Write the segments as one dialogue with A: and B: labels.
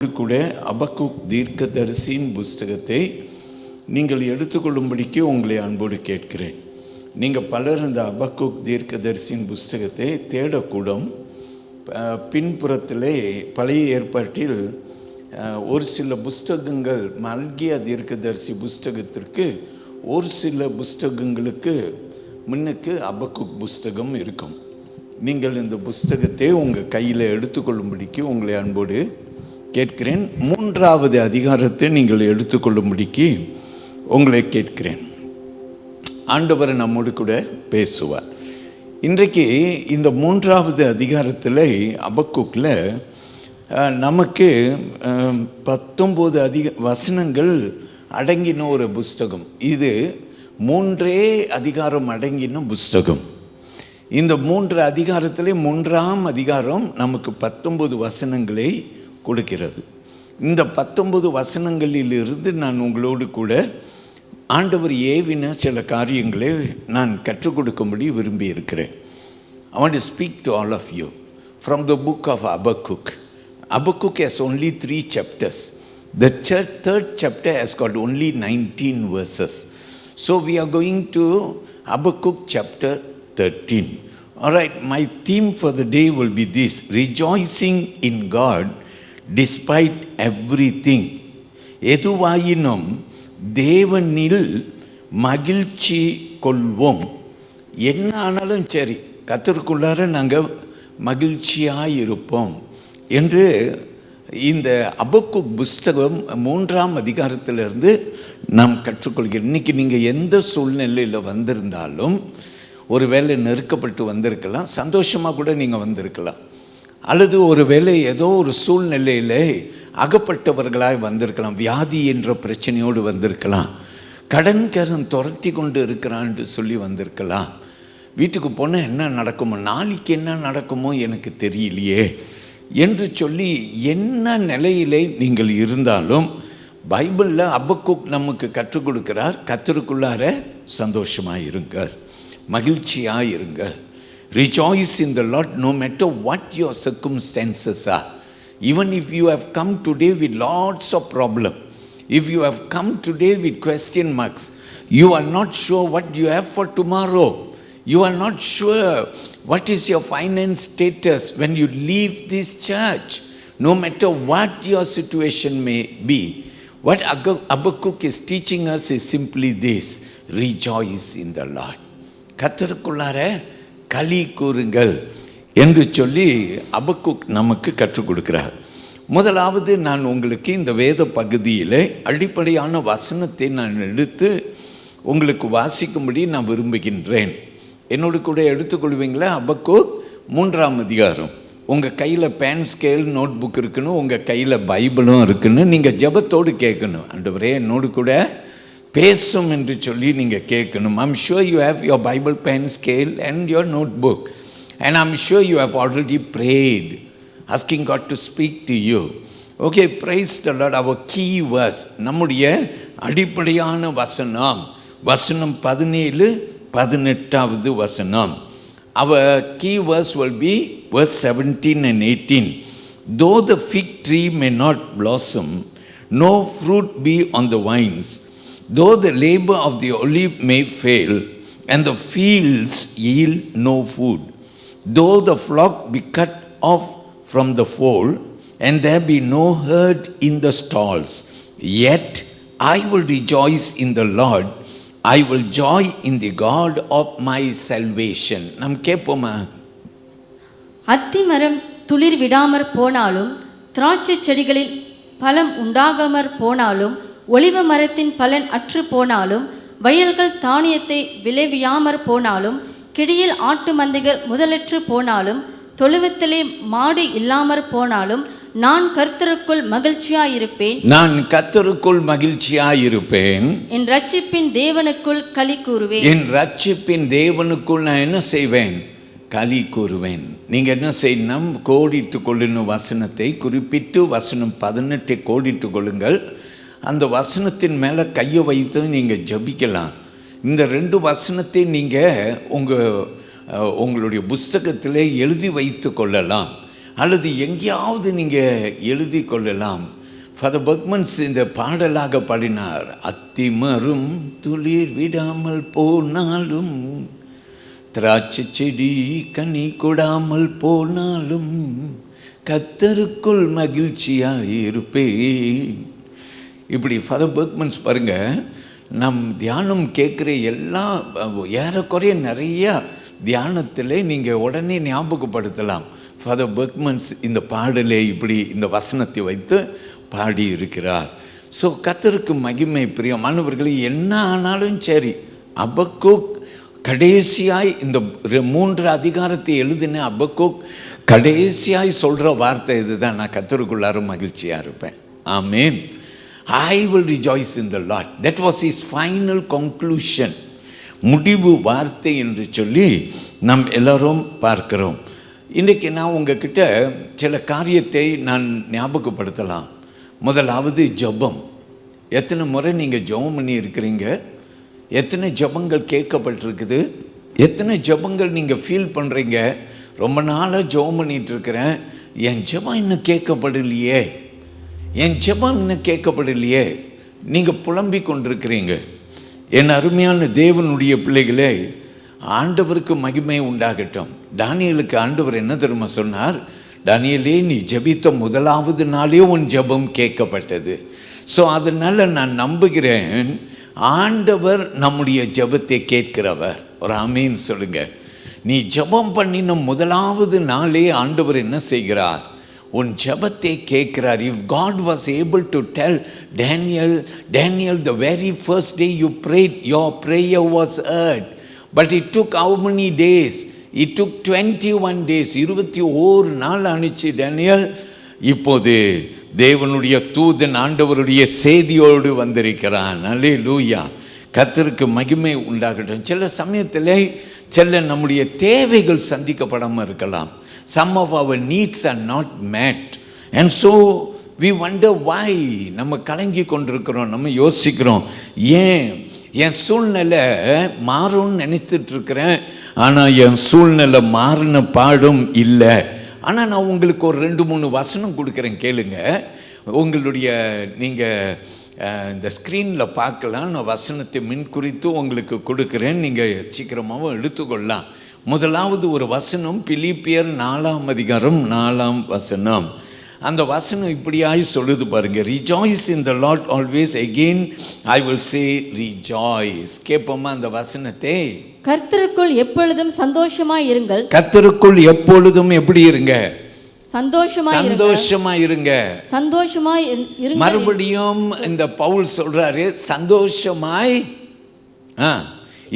A: கூட அபக்குக் தீர்க்கதரிசியின் புஸ்தகத்தை நீங்கள் எடுத்துக்கொள்ளும்படிக்கு உங்களை அன்போடு கேட்கிறேன். நீங்கள் பலர் இந்த அபக்குக் தீர்க்கதரிசியின் புஸ்தகத்தை தேடக்கூடும். பின்புறத்திலே பழைய ஏற்பாட்டில் ஒரு சில புஸ்தகங்கள், மல்கியா தீர்க்கதரிசி புஸ்தகத்திற்கு ஒரு சில புஸ்தகங்களுக்கு முன்னுக்கு அபக்குக் புஸ்தகம் இருக்கும். நீங்கள் இந்த புஸ்தகத்தை உங்கள் கையில் எடுத்துக்கொள்ளும்படிக்கு உங்களை அன்போடு கேட்கிறேன். 3வது அதிகாரத்தை நீங்கள் எடுத்துக்கொள்ளும்படிக்கு உங்களை கேட்கிறேன். ஆண்டவர் நம்மோடு கூட பேசுவார். இன்றைக்கு இந்த 3வது அதிகாரத்தில் அபக்குக்கில் நமக்கு 19 வசனங்கள் அடங்கின ஒரு புஸ்தகம். இது 3 அதிகாரம் அடங்கின புஸ்தகம். இந்த 3 அதிகாரத்திலே 3ஆம் அதிகாரம் நமக்கு 19 வசனங்களை கொடுக்கிறது. இந்த 19 வசனங்களிலிருந்து நான் உங்களோடு கூட ஆண்டவர் ஏவின சில காரியங்களை நான் கற்றுக் கொடுக்கும்படி விரும்பி இருக்கிறேன். I want to speak to all of you from the book of Habakkuk. Habakkuk has only 3 chapters. The third chapter has got only 19 verses. So we are going to Habakkuk chapter 13. All right, my theme for the day will be this: rejoicing in God despite everything. எதுவாயினும் தேவனில் மகிழ்ச்சி கொள்வோம். என்ன ஆனாலும் சரி, கர்த்தருக்குள்ளார நாங்கள் மகிழ்ச்சியாக இருப்போம் என்று இந்த அபக்குக் புஸ்தகம் 3ஆம் அதிகாரத்திலிருந்து நாம் கற்றுக்கொள்கிறோம். இன்றைக்கி நீங்கள் எந்த சூழ்நிலையில் வந்திருந்தாலும், ஒரு வேளை நெருக்கப்பட்டு வந்திருக்கலாம், சந்தோஷமாக கூட நீங்கள் வந்திருக்கலாம், அல்லது ஒரு வேளை ஏதோ ஒரு சூழ்நிலையில் அகப்பட்டவர்களாய் வந்திருக்கலாம், வியாதி என்ற பிரச்சனையோடு வந்திருக்கலாம், கடன்காரன் துரத்தி கொண்டு இருக்கிறான்னு சொல்லி வந்திருக்கலாம், வீட்டுக்கு போனால் என்ன நடக்குமோ, நாளைக்கு என்ன நடக்குமோ எனக்கு தெரியலையே என்று சொல்லி என்ன நிலையிலே நீங்கள் இருந்தாலும் பைபிளில் அபக்குக் நமக்கு கற்றுக் கொடுக்கிறார். கர்த்தருக்குள்ளார சந்தோஷமாக இருங்கள், மகிழ்ச்சியாக இருங்கள். Rejoice in the Lord no matter what your circumstances are. Even if you have come today with lots of problems, if you have come today with question marks, you are not sure what you have for tomorrow, you are not sure what is your finance status when you leave this church, no matter what your situation may be, what Habakkuk is teaching us is simply this: rejoice in the Lord. கர்த்தருக்குள்ளார களி கூறுங்கள் என்று சொல்லி அபக்குக் நமக்கு கற்றுக் கொடுக்கிறார். முதலாவது நான் உங்களுக்கு இந்த வேத பகுதியில் அடிப்படையான வசனத்தை நான் எடுத்து உங்களுக்கு வாசிக்கும்படி நான் விரும்புகின்றேன். என்னோடு கூட எடுத்துக்கொள்வீங்களா? அபக்குக் 3ஆம் அதிகாரம். உங்கள் கையில் பேன், ஸ்கேல், நோட் புக் இருக்கணும், உங்கள் கையில் பைபிளும் இருக்கணும். நீங்கள் ஜெபத்தோடு கேட்கணும், ஆண்டவரே என்னோடு கூட பேசும் என்று சொல்லி நீங்கள் கேட்கணும். I'm sure you have your Bible, pen, scale and your notebook, and I'm sure you have already prayed asking God to speak to you. Okay, praise the Lord. Our key verse, நம்முடைய அடிப்படையான வசனம் 17 18வது வசனம். Our key verse will be verse 17 and 18. Though the fig tree may not blossom, no fruit be on the vines, though the labor of the olive may fail, and the fields yield no food, though the flock be cut off from the fold, and there be no herd in the stalls, yet I will rejoice in the Lord, I will joy in the God of my salvation. நாம் கேட்போமா?
B: அத்திமரம் துளிர் விடாமற் போனாலும், திராட்சை செடிகளில் பழம் உண்டாகாமற் போனாலும், ஒலிவ மரத்தின் பலன் அற்று போனாலும், வயல்கள் தானியத்தை விளைவியாமற் போனாலும், கிடியில் ஆட்டு மந்தைகள் முதலற்று போனாலும், தொழுவத்திலே மாடு இல்லாமற் போனாலும், நான் கர்த்தருக்குள் மகிழ்ச்சியாயிருப்பேன்,
A: நான் கர்த்தருக்குள் மகிழ்ச்சியாயிருப்பேன்,
B: என் ரட்சிப்பின் தேவனுக்குள் களி கூறுவேன்.
A: என் ரட்சிப்பின் தேவனுக்குள் நான் என்ன செய்வேன்? களி கூறுவேன். நீங்கள் என்ன செய்யணும்? கோடிட்டு கொள்ளணும். வசனத்தை குறிப்பிட்டு வசனம் 18 கோடிட்டு கொள்ளுங்கள். அந்த வசனத்தின் மேலே கையை வைத்து நீங்கள் ஜபிக்கலாம். இந்த 2 வசனத்தை நீங்கள் உங்களுடைய புஸ்தகத்தில் எழுதி வைத்து கொள்ளலாம். அல்லது எங்கேயாவது நீங்கள் எழுதி கொள்ளலாம். ஃபாதர் பர்க்மன்ஸ் இந்த பாடலாக பாடினார். அத்திமரும் துளிர் விடாமல் போனாலும், திராட்சை செடி கனி கொடாமல் போனாலும், கர்த்தருக்குள் மகிழ்ச்சியாயிருப்பேன். இப்படி ஃபாதர் பர்க்மன்ஸ் பாருங்கள், நம் தியானம் கேட்குற எல்லாம் ஏறக்குறைய நிறையா தியானத்தில் நீங்கள் உடனே ஞாபகப்படுத்தலாம். ஃபாதர் பர்க்மன்ஸ் இந்த பாடலை இப்படி இந்த வசனத்தை வைத்து பாடி இருக்கிறார். ஸோ கர்த்தருக்கு மகிமை. பிரியமானவர்களே, என்ன ஆனாலும் சரி, அபக்கூக் கடைசியாய் இந்த 3 அதிகாரத்தை எழுதின அபக்கூக் கடைசியாய் சொல்கிற வார்த்தை இதுதான், நான் கர்த்தருக்குள்ளார மகிழ்ச்சியாக இருப்பேன். ஆமேன். I will rejoice in the Lord. That was his final conclusion. முடிவு வார்த்தை என்று சொல்லி நாம் எல்லோரும் பார்க்கிறோம். இன்றைக்கி நான் உங்ககிட்ட சில காரியத்தை நான் ஞாபகப்படுத்தலாம். முதலாவது ஜெபம். எத்தனை முறை நீங்கள் ஜெபம் பண்ணி இருக்கிறீங்க? எத்தனை ஜெபங்கள் கேட்கப்பட்டிருக்குது? எத்தனை ஜெபங்கள் நீங்கள் ஃபீல் பண்ணுறீங்க, ரொம்ப நாளாக ஜெபம் பண்ணிகிட்ருக்கிறேன், என் ஜெபம் இன்னும் கேட்கப்படலையே, என் ஜெபம் இன்னும் கேட்கப்படலையே, நீங்கள் புலம்பிக் கொண்டிருக்கிறீங்க. என் அருமையான தேவனுடைய பிள்ளைகளே, ஆண்டவருக்கு மகிமை உண்டாகட்டும். தானியேலுக்கு ஆண்டவர் என்ன தெரியுமா சொன்னார்? தானியேலே, நீ ஜெபித்த முதலாவது நாளே உன் ஜெபம் கேட்கப்பட்டது. ஸோ அதனால் நான் நம்புகிறேன், ஆண்டவர் நம்முடைய ஜெபத்தை கேட்கிறவர். ஒரு ஆமீன் சொல்லுங்கள். நீ ஜெபம் பண்ணின முதலாவது நாளே ஆண்டவர் என்ன செய்கிறார்? உன் ஜெபத்தை கேட்கிறார். If God was able to tell Daniel, the very first day you prayed, your prayer was heard. But it took how many days? It took 21 days. 21 நாள் ஆனிச்சு டேனியல். இப்போது தேவனுடைய தூதன் ஆண்டவருடைய செய்தியோடு வந்திருக்கிறான். அல்லேலூயா. கர்த்தருக்கு மகிமை உண்டாகட்டும். சில சமயத்தில் சில நம்முடைய தேவைகள் சந்திக்கப்படாமல் இருக்கலாம். Some of our needs are not met, and so we wonder why. நம்ம கலங்கி கொண்டிருக்கிறோம், நம்ம யோசிக்கிறோம், ஏன் என் சூழ்நிலை மாறும்னு நினைத்துட்ருக்கிறேன், ஆனால் என் சூழ்நிலை மாறின பாடும் இல்லை. ஆனால் நான் உங்களுக்கு ஒரு 2-3 வசனம் கொடுக்குறேன், கேளுங்க. உங்களுடைய நீங்கள் இந்த ஸ்க்ரீனில் பார்க்கலாம். நான் வசனத்தை மின் குறித்து உங்களுக்கு கொடுக்குறேன், நீங்கள் சீக்கிரமாகவும் எடுத்துக்கொள்ளலாம். முதலாவது ஒரு வசனம் பிலிப்பியர் 4ஆம் அதிகாரம் 4ஆம் வசனம். அந்த வசனம் இப்படியாய் சொல்லுது பாருங்க. Rejoice in the Lord always, again I will say rejoice. கேட்போமா அந்த வசனத்தை?
B: கர்த்தருக்குள் எப்பொழுதும் சந்தோஷமாய் இருங்கள்.
A: கர்த்தருக்குள் எப்பொழுதும் எப்படி இருங்க?
B: சந்தோஷமாய்
A: இருங்க. சந்தோஷமாய் இருங்க. மறுபடியும் இந்த பவுல் சொல்றாரு, சந்தோஷமாய்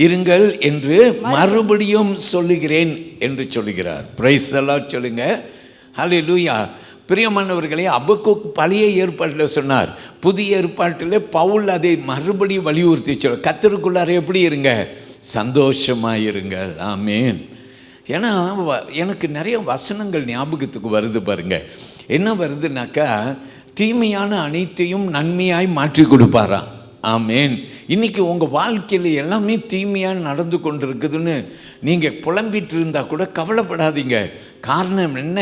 A: இருங்கள் என்று மறுபடியும் சொல்லுகிறேன் என்று சொல்லுகிறார். பிரைஸ் தி லார்ட் சொல்லுங்க. ஹல்லேலூயா. பிரியமானவர்களே, அபக்கூக் பழைய ஏற்பாட்டில் சொன்னார், புதிய ஏற்பாட்டில் பவுல் அதை மறுபடியும் வலியுறுத்தி சொல்ல, கர்த்தருக்குள்ளார எப்படி இருங்க? சந்தோஷமாக இருங்கள். ஆமேன். ஏன்னா எனக்கு நிறைய வசனங்கள் ஞாபகத்துக்கு வருது பாருங்க. என்ன வருதுனாக்கா, தீமையான அனைத்தையும் நன்மையாய் மாற்றி கொடுப்பாராம். ஆமேன். இன்றைக்கி உங்கள் வாழ்க்கையில் எல்லாமே தீமையாக நடந்து கொண்டு இருக்குதுன்னு நீங்கள் புலம்பிட்டு இருந்தால் கூட கவலைப்படாதீங்க. காரணம் என்ன?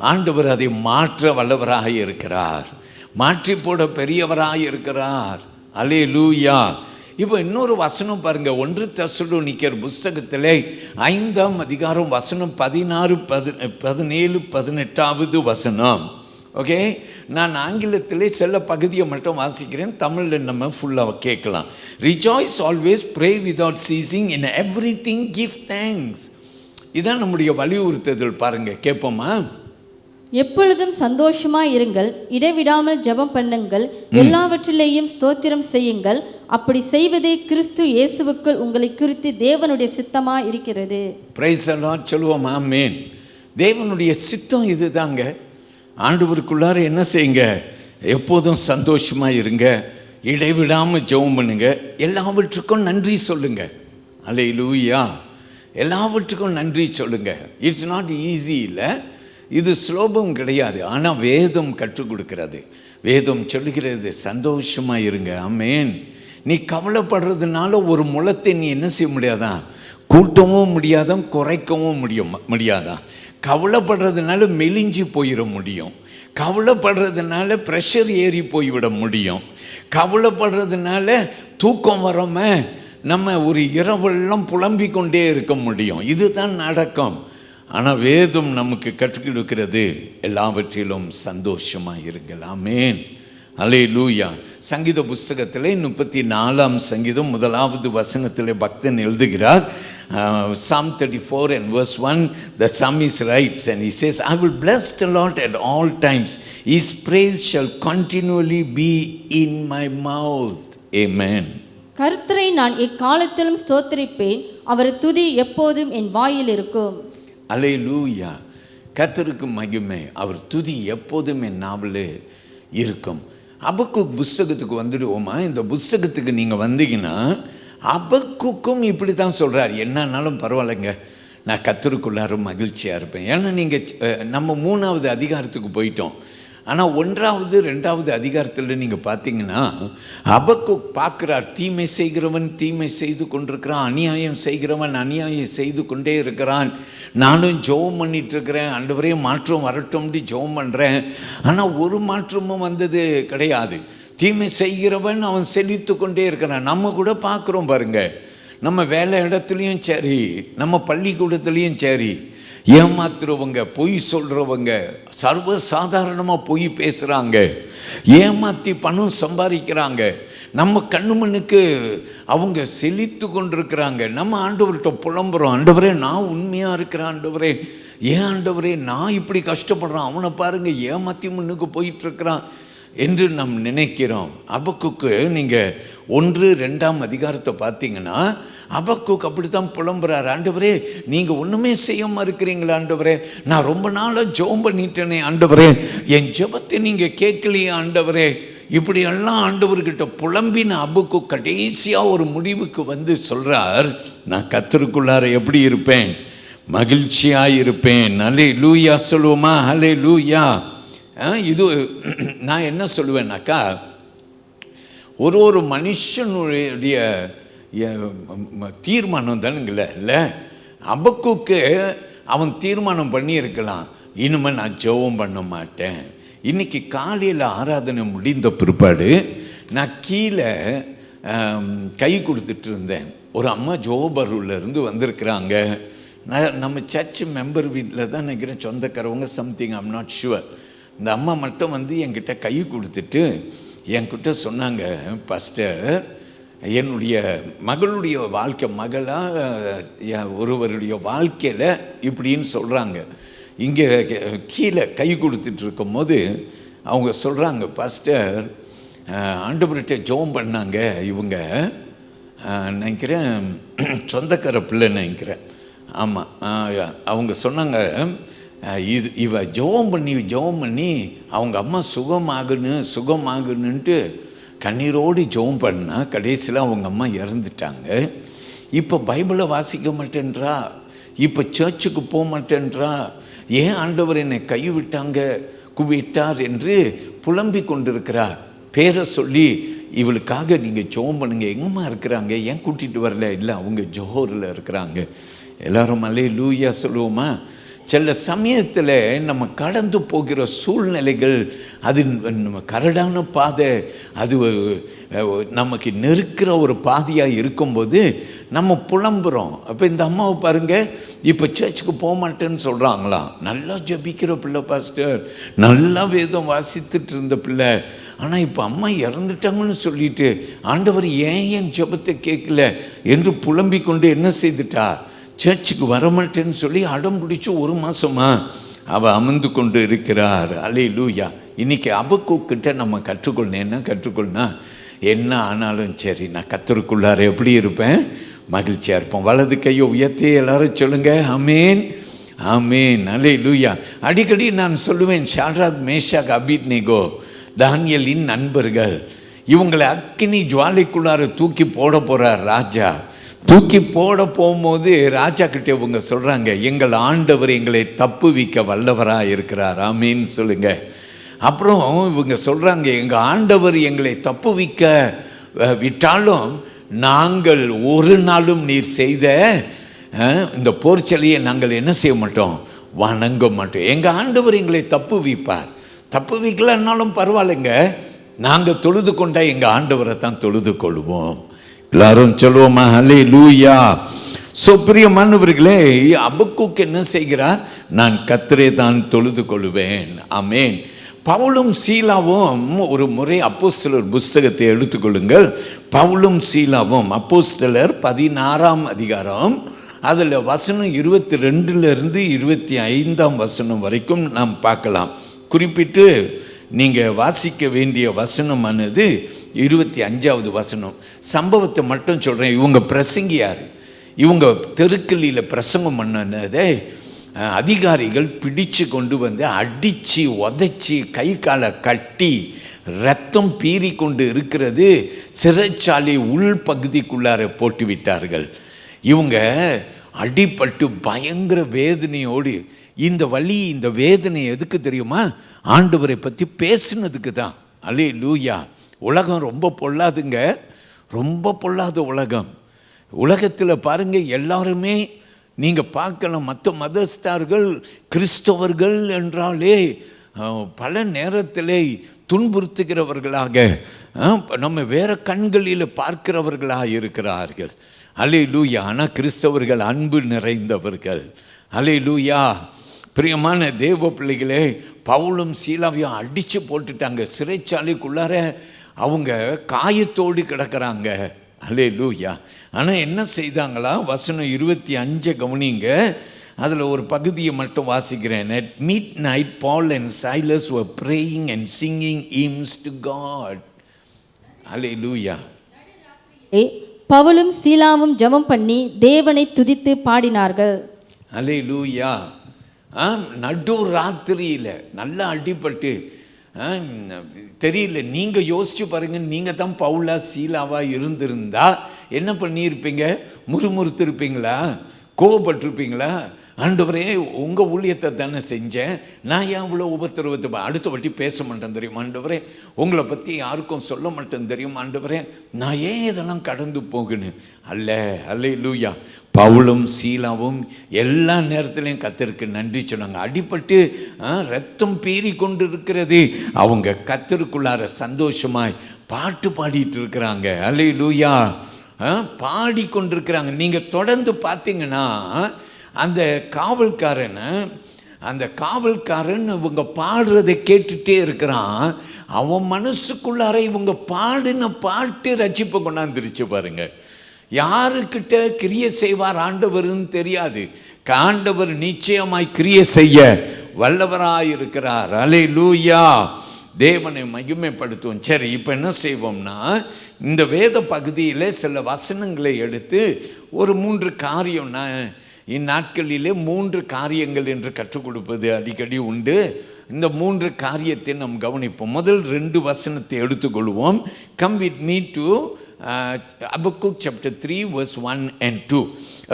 A: ஆண்டவர் அதை மாற்ற வல்லவராக இருக்கிறார், மாற்றி போட பெரியவராக இருக்கிறார். அல்லேலூயா. இப்போ இன்னொரு வசனம் பாருங்கள். 1 தெசலோனிக்கர் புஸ்தகத்தில் 5ஆம் அதிகாரம் வசனம் 16, 17, 18வது வசனம். ஓகே, நான் ஆங்கிலத்திலே சில பகுதியை மட்டும் வாசிக்கிறேன், தமிழில் நம்ம ஃபுல்லாக கேட்கலாம். ரிஜாய்ஸ் ஆல்வேஸ், ப்ரே வித்வுட் சீசிங், இன் எவ்ரிதிங் கிவ் தேங்க்ஸ். இதான் நம்முடைய வலியுறுத்துதல் பாருங்க. கேட்போமா?
B: எப்பொழுதும் சந்தோஷமாய் இருங்கள், இடைவிடாமல் ஜெபம் பண்ணுங்கள், எல்லாவற்றிலேயும் ஸ்தோத்திரம் செய்யுங்கள், அப்படி செய்வதே கிறிஸ்து இயேசுவுக்குள் உங்களை குறித்து தேவனுடைய சித்தமாக இருக்கிறது. பிரைஸ் தி லார்ட்
A: சொல்லுவோம். ஆமென். தேவனுடைய சித்தம் இதுதாங்க. ஆண்டவருக்குள்ளார என்ன செய்யுங்க? எப்போதும் சந்தோஷமாக இருங்க, இடைவிடாமல் ஜெபம் பண்ணுங்க, எல்லாவற்றுக்கும் நன்றி சொல்லுங்க. அல்லேலூயா. எல்லாவற்றுக்கும் நன்றி சொல்லுங்க. இட்ஸ் நாட் ஈஸி, இல்லை, இது சுலபம் கிடையாது. ஆனால் வேதம் கற்றுக் கொடுக்கிறது. வேதம் சொல்லுகிறது, சந்தோஷமாக இருங்க. ஆமேன். நீ கவலைப்படுறதுனால ஒரு முளத்தை நீ என்ன செய்ய முடியாதான்? கூட்டவும் முடியாதான், குறைக்கவும் முடியாதான். கவலைப்படுறதுனால மெலிஞ்சு போயிட முடியும், கவலைப்படுறதுனால ப்ரெஷர் ஏறி போய்விட முடியும், கவலைப்படுறதுனால தூக்கம் வராமல் நம்ம ஒரு இரவெல்லாம் புலம்பிக் கொண்டே இருக்க முடியும். இதுதான் நடக்கும். ஆனால் வேதம் நமக்கு கற்றுக் கொடுக்கிறது, எல்லாவற்றிலும் சந்தோஷமாக இருங்கள். ஆமென், அல்லேலூயா. சங்கீத புஸ்தகத்தில் 34ஆம் சங்கீதம் 1வது வசனத்தில் பக்தன் எழுதுகிறார், Psalm 34 and verse 1, the psalmist writes and he says, I will bless the Lord at all times, his praise shall continually be in my mouth. Amen.
B: கர்த்தரை நான் எக்காலத்திலும் ஸ்தோத்திரிப்பேன், அவர் துதி எப்போதும் என் வாயில் இருக்கும்.
A: அல்லேலூயா. கர்த்தருக்கு மகிமை, அவர் துதி எப்போதும் என் நாவில் இருக்கும். அபக்குக் புஸ்தகத்துக்கு வந்துடுவோமா? இந்த புஸ்தகத்துக்கு நீங்கள் வந்தீங்கன்னா அபக்குக்கும் இப்படி தான் சொல்கிறார், என்னன்னாலும் பரவாயில்லைங்க, நான் கர்த்தருக்குள்ளார மகிழ்ச்சியாக இருப்பேன். ஏன்னா நீங்கள் நம்ம 3வது அதிகாரத்துக்கு போயிட்டோம். ஆனால் 1வது 2வது அதிகாரத்தில் நீங்கள் பார்த்தீங்கன்னா அபக்குக் பார்க்குறார், தீமை செய்கிறவன் தீமை செய்து கொண்டிருக்கிறான், அநியாயம் செய்கிறவன் அநியாயம் செய்து கொண்டே இருக்கிறான். நானும் ஜெபம் பண்ணிகிட்ருக்கிறேன், ஆண்டவரே மாற்றம் வரட்டும்னு ஜெபம் பண்ணுறேன். ஆனால் ஒரு மாற்றமும் வந்தது கிடையாது. தீமை செய்கிறவன் அவன் செழித்து கொண்டே இருக்கிறான். நம்ம கூட பார்க்குறோம் பாருங்க, நம்ம வேலை இடத்துலையும் சரி, நம்ம பள்ளிக்கூடத்துலேயும் சரி, ஏமாத்துறவங்க, பொய் சொல்கிறவங்க, சர்வசாதாரணமாக பொய் பேசுகிறாங்க, ஏமாற்றி பணம் சம்பாதிக்கிறாங்க. நம்ம கண்ணு மண்ணுக்கு அவங்க செழித்து கொண்டிருக்கிறாங்க. நம்ம ஆண்டவர்கிட்ட புலம்புறோம், ஆண்டவரே நான் உண்மையாக இருக்கிறேன், ஆண்டவரே ஏன் ஆண்டவரே நான் இப்படி கஷ்டப்படுறான், அவனை பாருங்கள் ஏமாற்றி முன்னுக்கு போயிட்டுருக்கிறான் என்று நாம் நினைக்கிறோம். அபக்குக்கு நீங்கள் 1-2ஆம் அதிகாரத்தை பார்த்தீங்கன்னா அபக்குக் அப்படி தான் புலம்புறார், ஆண்டவரே நீங்கள் ஒன்றுமே செய்யாமல் இருக்கிறீங்களா ஆண்டவரே, நான் ரொம்ப நாளாக ஜெபம் பண்ணிட்டேனே ஆண்டவரே, என் ஜெபத்தை நீங்கள் கேட்கலையே ஆண்டவரே. இப்படியெல்லாம் ஆண்டவர்கிட்ட புலம்பின அபக்குக் கடைசியாக ஒரு முடிவுக்கு வந்து சொல்கிறார், நான் கர்த்தருக்குள்ளார எப்படி இருப்பேன், மகிழ்ச்சியாக இருப்பேன். அல்லேலூயா சொல்லுவோமா? அல்லேலூயா. இது நான் என்ன சொல்லுவேன்னாக்கா, ஒரு மனுஷனுடைய தீர்மானம் தானுங்கள இல்லை. அபக்குக்கு அவன் தீர்மானம் பண்ணியிருக்கலாம், இனிமேல் நான் ஜெபம் பண்ண மாட்டேன். இன்றைக்கி காலையில் ஆராதனை முடிந்த பிற்பாடு நான் கீழே கை கொடுத்துட்டு இருந்தேன். ஒரு அம்மா ஜோபரூர்லேருந்து வந்திருக்கிறாங்க. நம்ம சர்ச் மெம்பர் வீட்டில் தான் நினைக்கிறேன், சொந்தக்காரவங்க சம்திங், ஐம் நாட் ஷுவர். இந்த அம்மா மட்டும் வந்து என்கிட்ட கை கொடுத்துட்டு என்கிட்ட சொன்னாங்க, பாஸ்டர் என்னுடைய மகளுடைய வாழ்க்கை, மகளாக ஒருவருடைய வாழ்க்கையில் இப்படின்னு சொல்கிறாங்க. இங்கே கீழே கை கொடுத்துட்டு இருக்கும் போது அவங்க சொல்கிறாங்க, பாஸ்டர் ஆண்டவர்கிட்ட ஜெபம் பண்ணாங்க இவங்க, நினைக்கிறேன் சொந்தக்கார பிள்ளை நினைக்கிறேன், ஆமாம். அவங்க சொன்னாங்க, இவ ஜெபம் பண்ணி அவங்க அம்மா சுகமாகணுன்ட்டு கண்ணீரோடு ஜெபம் பண்ணால் கடைசியில் அவங்க அம்மா இறந்துட்டாங்க. இப்போ பைபிளை வாசிக்க மாட்டேன்றா, இப்போ சர்ச்சுக்கு போக மாட்டேன்றா, ஏன் ஆண்டவர் என்னை கைவிட்டார் என்று புலம்பிக் கொண்டிருக்கிறார். பேரை சொல்லி இவளுக்காக நீங்கள் ஜெபம் பண்ணுங்க, எங்கம்மா இருக்கிறாங்க, ஏன் கூட்டிகிட்டு வரல? இல்லை அவங்க ஜோஹரில் இருக்கிறாங்க. எல்லோரும் அல்லேலூயா சொல்லுவோமா? சில சமயத்தில் நம்ம கடந்து போகிற சூழ்நிலைகள், அது நம்ம கரடான பாதை, அது நமக்கு நெருக்கிற ஒரு பாதையாக இருக்கும்போது நம்ம புலம்புறோம். அப்போ இந்த அம்மாவை பாருங்கள், இப்போ சர்ச்சுக்கு போக மாட்டேன்னு சொல்கிறாங்களாம். நல்லா ஜபிக்கிற பிள்ளை பாஸ்டர், நல்லா வேதம் வாசித்துட்டு இருந்த பிள்ளை, ஆனால் இப்போ அம்மா இறந்துட்டாங்கன்னு சொல்லிட்டு ஆண்டவர் ஏன் ஜெபத்தை கேட்கல என்று புலம்பிக் கொண்டு என்ன செய்துட்டா, சர்ச்சுக்கு வரமாட்டேன்னு சொல்லி அடம் பிடிச்சி 1 மாதமா அவள் அமர்ந்து கொண்டு இருக்கிறார். அல்லேலூயா. இன்றைக்கி அபக்குக்கிட்ட நம்ம கற்றுக்கொள்ளனா, என்ன ஆனாலும் சரி நான் கர்த்தருக்குள்ளார எப்படி இருப்பேன், மகிழ்ச்சியாக இருப்போம். வலது கையை உயர்த்தி எல்லாரும் சொல்லுங்கள், ஆமேன் ஆமேன். அல்லேலூயா. அடிக்கடி நான் சொல்லுவேன், ஷாட்ராக் மேஷாக் அபேத்நேகோ தானியேலின் நண்பர்கள், இவங்களை அக்கினி ஜுவாலைக்குள்ளார தூக்கி போட போகிறார் ராஜா. தூக்கி போட போகும்போது ராஜா கிட்டே இவங்க சொல்கிறாங்க, எங்கள் ஆண்டவர் எங்களை தப்புவிக்க வல்லவராக இருக்கிறார், ஆமீன்னு சொல்லுங்க. அப்புறம் இவங்க சொல்கிறாங்க, எங்கள் ஆண்டவர் எங்களை தப்புவிக்க விட்டாலும் நாங்கள் ஒரு நாளும் நீர் செய்த இந்த போர்ச்சலையை நாங்கள் என்ன செய்ய மாட்டோம், வணங்க மாட்டோம். எங்கள் ஆண்டவர் எங்களை தப்பு வைப்பார். தப்பு வைக்கலன்னாலும் பரவாயில்லைங்க, நாங்கள் தொழுது கொண்டா எங்கள் ஆண்டவரை தான் தொழுது கொள்வோம். எல்லாரும் சொல்லுவோமா ஹல்லேலூயா. ஸோ பிரியமானவர்களே, அபக்கூக் என்ன செய்கிறார்? நான் கர்த்தரை தான் தொழுது கொள்வேன். ஆமேன். பவுலும் சீலாவும் ஒரு முறை அப்போஸ்தலர் புஸ்தகத்தை எடுத்துக்கொள்ளுங்கள். பவுலும் சீலாவும் அப்போஸ்தலர் 16ஆம் அதிகாரம், அதில் வசனம் 22லிருந்து 25ஆம் வசனம் வரைக்கும் நாம் பார்க்கலாம். குறிப்பிட்டு நீங்கள் வாசிக்க வேண்டிய வசனமானது 25வது வசனம். சம்பவத்தை மட்டும் சொல்கிறேன். இவங்க பிரசங்கியார். இவங்க தெருக்களில் பிரசங்கம் பண்ணதை அதிகாரிகள் பிடிச்சு கொண்டு வந்து அடித்து உதைச்சி கை காலை கட்டி ரத்தம் பீறி கொண்டு இருக்கிறது சிறைச்சாலை உள் பகுதிக்குள்ளார போட்டு விட்டார்கள். இவங்க அடிபட்டு பயங்கர வேதனையோடு, இந்த வலி இந்த வேதனை எதுக்கு தெரியுமா? ஆண்டவரை பற்றி பேசுனதுக்கு தான். அல்லேலூயா. உலகம் ரொம்ப பொல்லாதுங்க, ரொம்ப பொல்லாத உலகம். உலகத்தில் பாருங்கள், எல்லாருமே நீங்கள் பார்க்கலாம், மற்ற மதஸ்தார்கள் கிறிஸ்தவர்கள் என்றாலே பல நேரத்திலே துன்புறுத்துகிறவர்களாக, நம்ம வேறு கண்களில் பார்க்கிறவர்களாக இருக்கிறார்கள். அல்லேலூயா. ஆனால் கிறிஸ்தவர்கள் அன்பு நிறைந்தவர்கள். அல்லேலூயா. பிரியமான தேவ பிள்ளைகளே, பவுலும் சீலாவையும் அடித்து போட்டுட்டாங்க. சிறைச்சாலைக்குள்ளார அவங்க காயத்தோடு கிடக்கிறாங்க. அல்லேலூயா. ஆனால் என்ன செய்தாங்களா? வசனம் 25 கவனிங்க. அதில் ஒரு பகுதியை மட்டும் வாசிக்கிறேன். At midnight Paul and Silas were praying and singing hymns to God. அல்லேலூயா.
B: பவுலும் சீலாவும் ஜெபம் பண்ணி தேவனை துதித்து பாடினார்கள்.
A: அல்லேலூயா. நடு ராத்திரியில் நல்லா அடிபட்டு தெரியல. நீங்கள் யோசிச்சு பாருங்க, நீங்கள் தான் பவுலா சீலாவா இருந்திருந்தா என்ன பண்ணியிருப்பீங்க? முறுமுறுத்திருப்பீங்களா? கோவப்பட்டிருப்பீங்களா? ஆண்டவரே, உங்கள் ஊழியத்தை தானே செஞ்சேன், நான் ஏன் இவ்வளோ உபத்திரவத்தை அடுத்த வாட்டி பேச மாட்டேன் தெரியும் ஆண்டவரே, உங்களை பற்றி யாருக்கும் சொல்ல மாட்டேன் தெரியும் ஆண்டவரே, நான் ஏன் இதெல்லாம் கடந்து போகணும்? அல்லேலூயா. பவுலும் சீலாவும் எல்லா நேரத்துலையும் கர்த்தருக்கு நன்றி சொன்னாங்க. அடிபட்டு ரத்தம் பீறி கொண்டு இருக்கிறது, அவங்க கர்த்தருக்குள்ளார சந்தோஷமாய் பாட்டு பாடிட்டு இருக்கிறாங்க. அல்லேலூயா. பாடிக்கொண்டிருக்கிறாங்க. நீங்கள் தொடர்ந்து பார்த்தீங்கன்னா அந்த காவல்காரன் இவங்க பாடுறதை கேட்டுகிட்டே இருக்கிறான். அவன் மனசுக்குள்ளார இவங்க பாடின பாட்டு ரட்சிப்பை கொண்டாந்துருச்சு பாருங்க. யாருக்கிட்ட கிரியை செய்வார் ஆண்டவர்னு தெரியாது. ஆண்டவர் நிச்சயமாய் கிரியை செய்ய வல்லவராயிருக்கிறார். அல்லேலூயா. தேவனை மகிமைப்படுத்துவோம். சரி, இப்போ என்ன செய்வோம்னா, இந்த வேத பகுதியில் சில வசனங்களை எடுத்து ஒரு 3 காரியம், இந்நாட்களிலே 3 காரியங்கள் என்று கற்றுக் கொடுப்பது அடிக்கடி உண்டு. இந்த 3 காரியத்தை நாம் கவனிப்போம். முதல் 2 வசனத்தை எடுத்துக்கொள்வோம். Come with me to Habakkuk chapter 3 verse 1 and 2.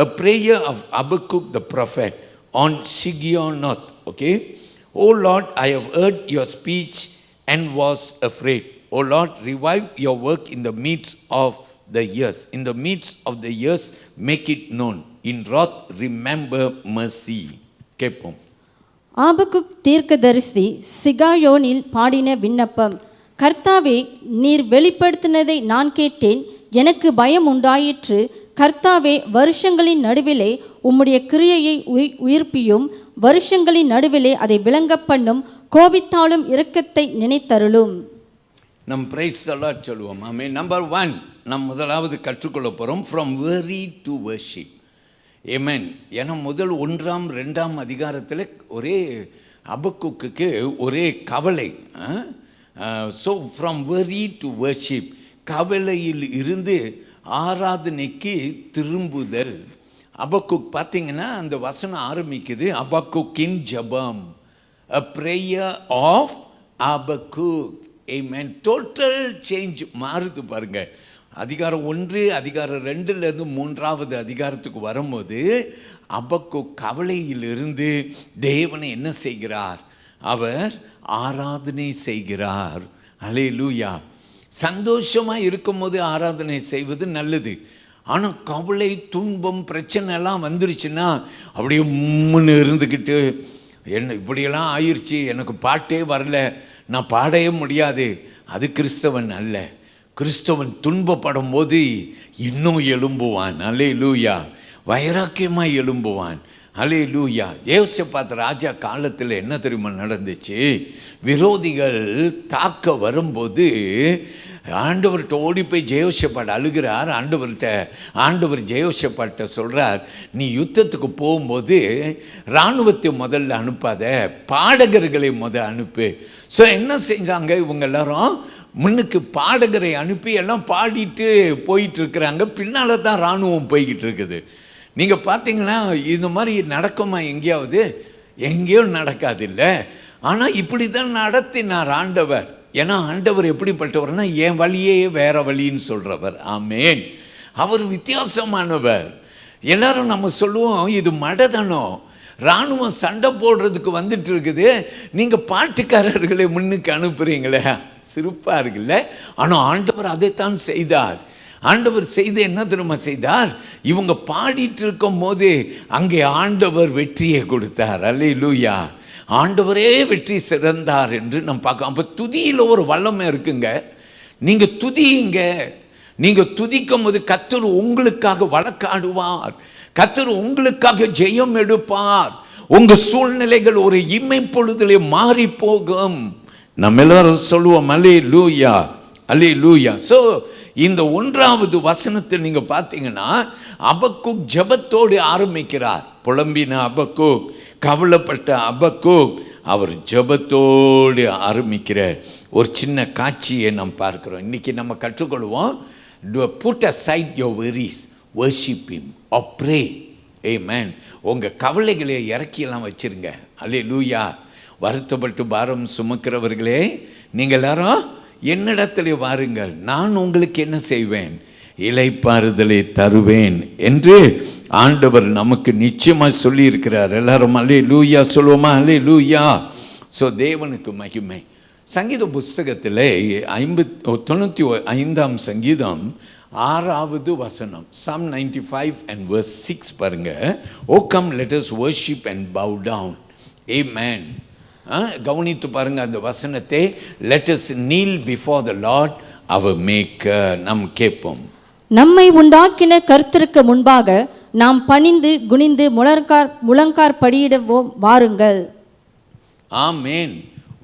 A: A prayer of Habakkuk the prophet on Shigionoth. Okay. O Lord, I have heard your speech and was afraid. O Lord, revive your work in the midst of the years. In the midst of the years, make it known. In wrath, remember mercy. கேட்போம்.
B: ஆபகுக் தீர்க்கதரிசி சிகாயோனில் பாடின விண்ணப்பம். கர்த்தாவே, நீர் வெளிப்படுத்தினதை நான் கேட்டேன், எனக்கு பயம் உண்டாயிற்று. கர்த்தாவே, வருஷங்களின் நடுவிலே உம்முடைய கிரியையை உயிர்ப்பியும், வருஷங்களின் நடுவிலே அதை விளங்க பண்ணும், கோபித்தாலும் இரக்கத்தை நினைத்தருளும்.
A: நம் பிரைஸ் எல்லாம் சொல்லுவோம். ஆமே. நம்பர் 1 நம் முதலாவது கற்றுக்கொள்ள போகிறோம். From very to worship. ஏமேன். ஏன்னா முதல் 1ஆம் 2ஆம் அதிகாரத்தில் ஒரே அபக்குக்கு ஒரே கவலை. So from very to worship, கவலையில் இருந்து ஆராதனைக்கு திரும்புதல். அபக்குக் பார்த்தீங்கன்னா அந்த வசனம் ஆரம்பிக்குது, அபக்குக்கின் ஜெபம், a prayer of Habakkuk. Amen. Total change மாறுது பாருங்க. அதிகாரம் 1 அதிகாரம் 2லேருந்து 3ஆவது அதிகாரத்துக்கு வரும்போது அபக்குக் கவலையிலிருந்து தேவனை என்ன செய்கிறார்? அவர் ஆராதனை செய்கிறார். அல்லேலூயா. சந்தோஷமாக இருக்கும்போது ஆராதனை செய்வது நல்லது. ஆனால் கவலை, துன்பம், பிரச்சனை எல்லாம் வந்துருச்சுன்னா அப்படியே முன்னு இருந்துக்கிட்டு என்ன இப்படியெல்லாம் ஆயிடுச்சு, எனக்கு பாட்டே வரல, நான் பாடவே முடியாது, அது கிறிஸ்தவன் அல்ல. கிறிஸ்தவன் துன்பப்படும் போது இன்னும் எழும்புவான். அல்லேலூயா. வைராக்கியமாக எழும்புவான். அல்லேலூயா. யோசேப்பாத் ராஜா காலத்தில் என்ன தெரியுமா நடந்துச்சு? விரோதிகள் தாக்க வரும்போது ஆண்டவர்கிட்ட ஓடி போய் ஜெயோஷப்பாட் அழுகிறார். ஆண்டவர் ஜெயோஷப்பாட்ட சொல்கிறார், நீ யுத்தத்துக்கு போகும்போது இராணுவத்தை முதல்ல அனுப்பாத, பாடகர்களை அனுப்பு. ஸோ என்ன செஞ்சாங்க இவங்க எல்லாரும்? முன்னுக்கு பாடகரை அனுப்பி எல்லாம் பாடிட்டு போயிட்டுருக்குறாங்க. பின்னால் தான் இராணுவம் போய்கிட்டு இருக்குது. நீங்கள் பார்த்தீங்கன்னா இந்த மாதிரி நடக்குமா எங்கேயாவது? எங்கேயும் நடக்காது இல்லை. ஆனால் இப்படி தான் நடத்தினார் ஆண்டவர். ஏன்னா ஆண்டவர் எப்படிப்பட்டவர்னா, என் வழியே வேற வழின்னு சொல்கிறவர். ஆமேன். அவர் வித்தியாசமானவர். எல்லாரும் நம்ம சொல்லுவோம் இது மடதனம், இராணுவம் சண்டை போடுறதுக்கு வந்துட்டு இருக்குது, நீங்கள் பாட்டுக்காரர்களை முன்னுக்கு அனுப்புகிறீங்களே, சிறப்பாக இருக்குல்ல. ஆனால் ஆண்டவர் அதைத்தான் செய்தார். ஆண்டவர் செய்து என்ன திரும்ப செய்தார்? இவங்க பாடிட்டு இருக்கும் போது அங்கே ஆண்டவர் வெற்றியை கொடுத்தார். அல்லேலூயா. ஆண்டவரே வெற்றி சிறந்தார் என்று நம்ம பார்க்கலாம். அப்போ துதியில் ஒரு வல்லமை இருக்குங்க. நீங்கள் துதியுங்க. நீங்கள் துதிக்கும் போது கர்த்தர் உங்களுக்காக வழக்காடுவார். கர்த்தர் உங்களுக்காக ஜெயம் எடுப்பார். உங்கள் சூழ்நிலைகள் ஒரு இம்மை பொழுதிலே மாறி போகும். நம்ம எல்லாரும் சொல்லுவோம் அல்லேலூயா, அல்லேலூயா. ஸோ இந்த 1வது வசனத்தில் நீங்கள் பார்த்தீங்கன்னா அபக்கூக் ஜெபத்தோடு ஆரம்பிக்கிறார். புலம்பின அபக்கூக், கவலைப்பட்ட அபக்கூக், அவர் ஜெபத்தோடு ஆரம்பிக்கிற ஒரு சின்ன காட்சியை நாம் பார்க்கிறோம். இன்றைக்கி நம்ம கற்றுக்கொள்வோம். Put aside your worries, worship him or pray. Amen. உங்கள் கவலைகளை இறக்கியெல்லாம் வச்சுருங்க. அல்லேலூயா. வருத்தப்பட்டு பாரம் சுமக்கிறவர்களே, நீங்கள் எல்லாரும் என்னிடத்தில் வாருங்கள், நான் உங்களுக்கு என்ன செய்வேன்? இளைப்பாறுதலை தருவேன் என்று ஆண்டவர் நமக்கு நிச்சயமாக சொல்லியிருக்கிறார். எல்லாரும் அல்லேலூயா சொல்லுவோமா? அல்லேலூயா. ஸோ தேவனுக்கு மகிமை. சங்கீத புஸ்தகத்தில் 95ஆம் சங்கீதம் 6வது வசனம், Psalm 95 and verse 6 பாருங்க. ஓ come let us worship and bow down. Amen. கவனித்து பாருங்க அந்த வசனத்தை. let us kneel before the Lord our maker. நாம் கேட்போம்.
B: நம்மை உண்டாக்கின கர்த்தருக்கு முன்பாக நாம் பணிந்து குனிந்து முழங்கார் படியிடுவோம், வாருங்கள்.
A: ஆமேன்.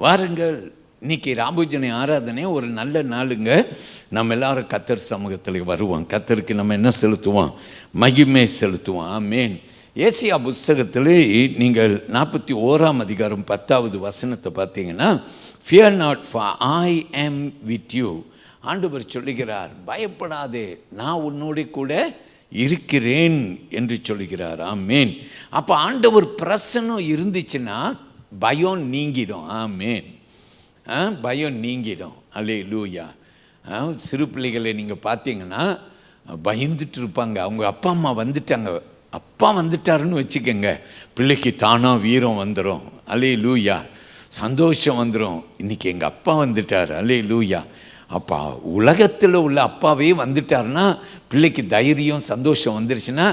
A: வாருங்கள். இன்னைக்கு ராபோஜனை ஆராதனை ஒரு நல்ல நாளுங்க. நம்ம எல்லாரும் கர்த்தர் சமூகத்தில் வருவோம். கர்த்தருக்கு நம்ம என்ன செலுத்துவோம்? மகிமை செலுத்துவோம். ஆமேன். ஏசியா புஸ்தகத்தில் நீங்கள் 41ஆம் அதிகாரம் 10வது வசனத்தை பார்த்தீங்கன்னா, fear not for I am with you. ஆண்டவர் சொல்லுகிறார், பயப்படாதே, நான் உன்னோட கூட இருக்கிறேன் என்று சொல்லுகிறார். ஆமேன். அப்போ ஆண்டவர் பிரசன்னம் இருந்துச்சுன்னா பயம் நீங்கிடும். ஆமேன். பயம் நீங்கிடும். அல்லேலூயா. சிறு பிள்ளைகளை நீங்கள் பார்த்தீங்கன்னா பயந்துட்டு இருப்பாங்க. அவங்க அப்பா அம்மா வந்துட்டாங்க, அப்பா வந்துட்டாருன்னு வச்சுக்கோங்க, பிள்ளைக்கு தானாக வீரம் வந்துடும். அல்லேலூயா. சந்தோஷம் வந்துடும். இன்றைக்கி எங்கள் அப்பா வந்துட்டார். அல்லேலூயா. அப்பா உலகத்தில் உள்ள அப்பாவே வந்துட்டார்னா பிள்ளைக்கு தைரியம் சந்தோஷம் வந்துருச்சுன்னா,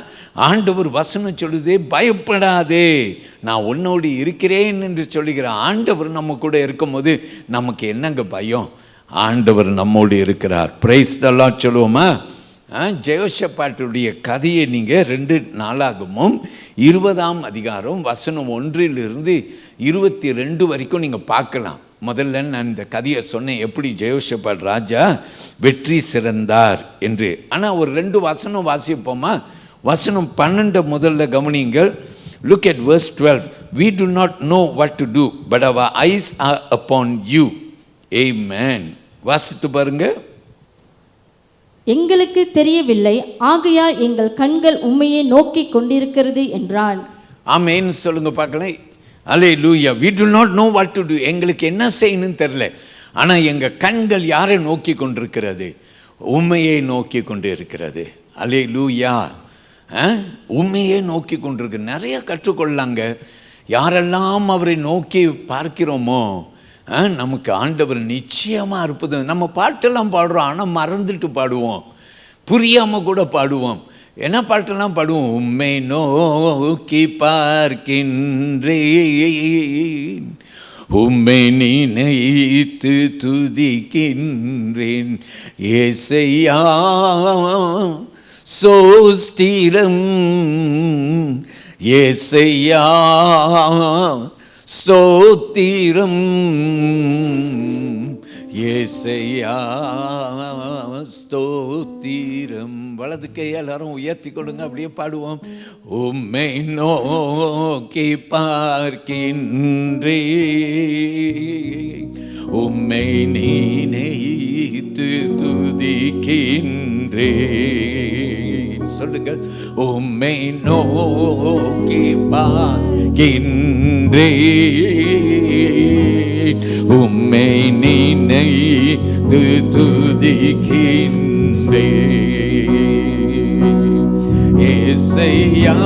A: ஆண்டவர் வசனம் சொல்லுதே, பயப்படாதே, நான் உன்னோடு இருக்கிறேன் என்று சொல்லுகிற ஆண்டவர் நம்ம கூட இருக்கும்போது நமக்கு என்னங்க பயம்? ஆண்டவர் நம்மோடு இருக்கிறார். பிரைஸ் தி லார்ட் சொல்லுவோமா? ஜெயோஷப்பாட்டுடைய கதையை நீங்கள் 2 நாளாகமும் 20ஆம் அதிகாரம் வசனம் 1 to 22 வரைக்கும் நீங்கள் பார்க்கலாம். முதல்ல நான் இந்த கதையை சொன்னேன், எப்படி ஜெயோஷப்பாட் ராஜா வெற்றி சிறந்தார் என்று. ஆனால் ஒரு 2 வசனம் வாசிப்போமா? வசனம் 12 முதல்ல கவனிங்கள். Look at verse 12. We do not know what to do, but our eyes are upon you. Amen. வாசித்து பாருங்க.
B: எங்களுக்கு தெரியவில்லை, ஆகையால் எங்கள் கண்கள் உம்மையே நோக்கி கொண்டிருக்கிறது என்றான்.
A: ஆமென் சொல்லுங்க பார்க்கலாம். அல்லேலூயா. we do not know what to do. எங்களுக்கு என்ன செய்யணும்னு தெரியல, ஆனால் எங்கள் கண்கள் யாரை நோக்கி கொண்டிருக்கிறது? உண்மையை நோக்கி கொண்டு இருக்கிறது. அல்லேலூயா. உண்மையை நோக்கி கொண்டிருக்கு. நிறைய கற்றுக்கொள்ளாங்க. யாரெல்லாம் அவரை நோக்கி பார்க்கிறோமோ நமக்கு ஆண்டவர் நிச்சயமாக இருப்பது. நம்ம பாட்டெல்லாம் பாடுறோம், ஆனால் மறந்துட்டு பாடுவோம், புரியாமல் கூட பாடுவோம். என்ன பாட்டெல்லாம் பாடுவோம்? உம்மை நோக்கி பார்க்கின்றேன், உம்மை நினைத்து துதிக்கின்றேன், ஏசையா சோஸ்திரம், ஏசையா ஸ்தோத்திரம், ஏசையா ஸ்தோத்திரம். வலது கை எல்லாரும் உயர்த்தி கொடுங்க, அப்படியே பாடுவோம். உம்மை நோக்கி பார்க்கின்றேன், உம்மை நினைத்து துதிக்கின்றேன். சொல்லுங்கள். உம்மை நோக்கி பார்க்கின்றேன், உம்மை நினைத்து துதிக்கின்றேன், ஏசையா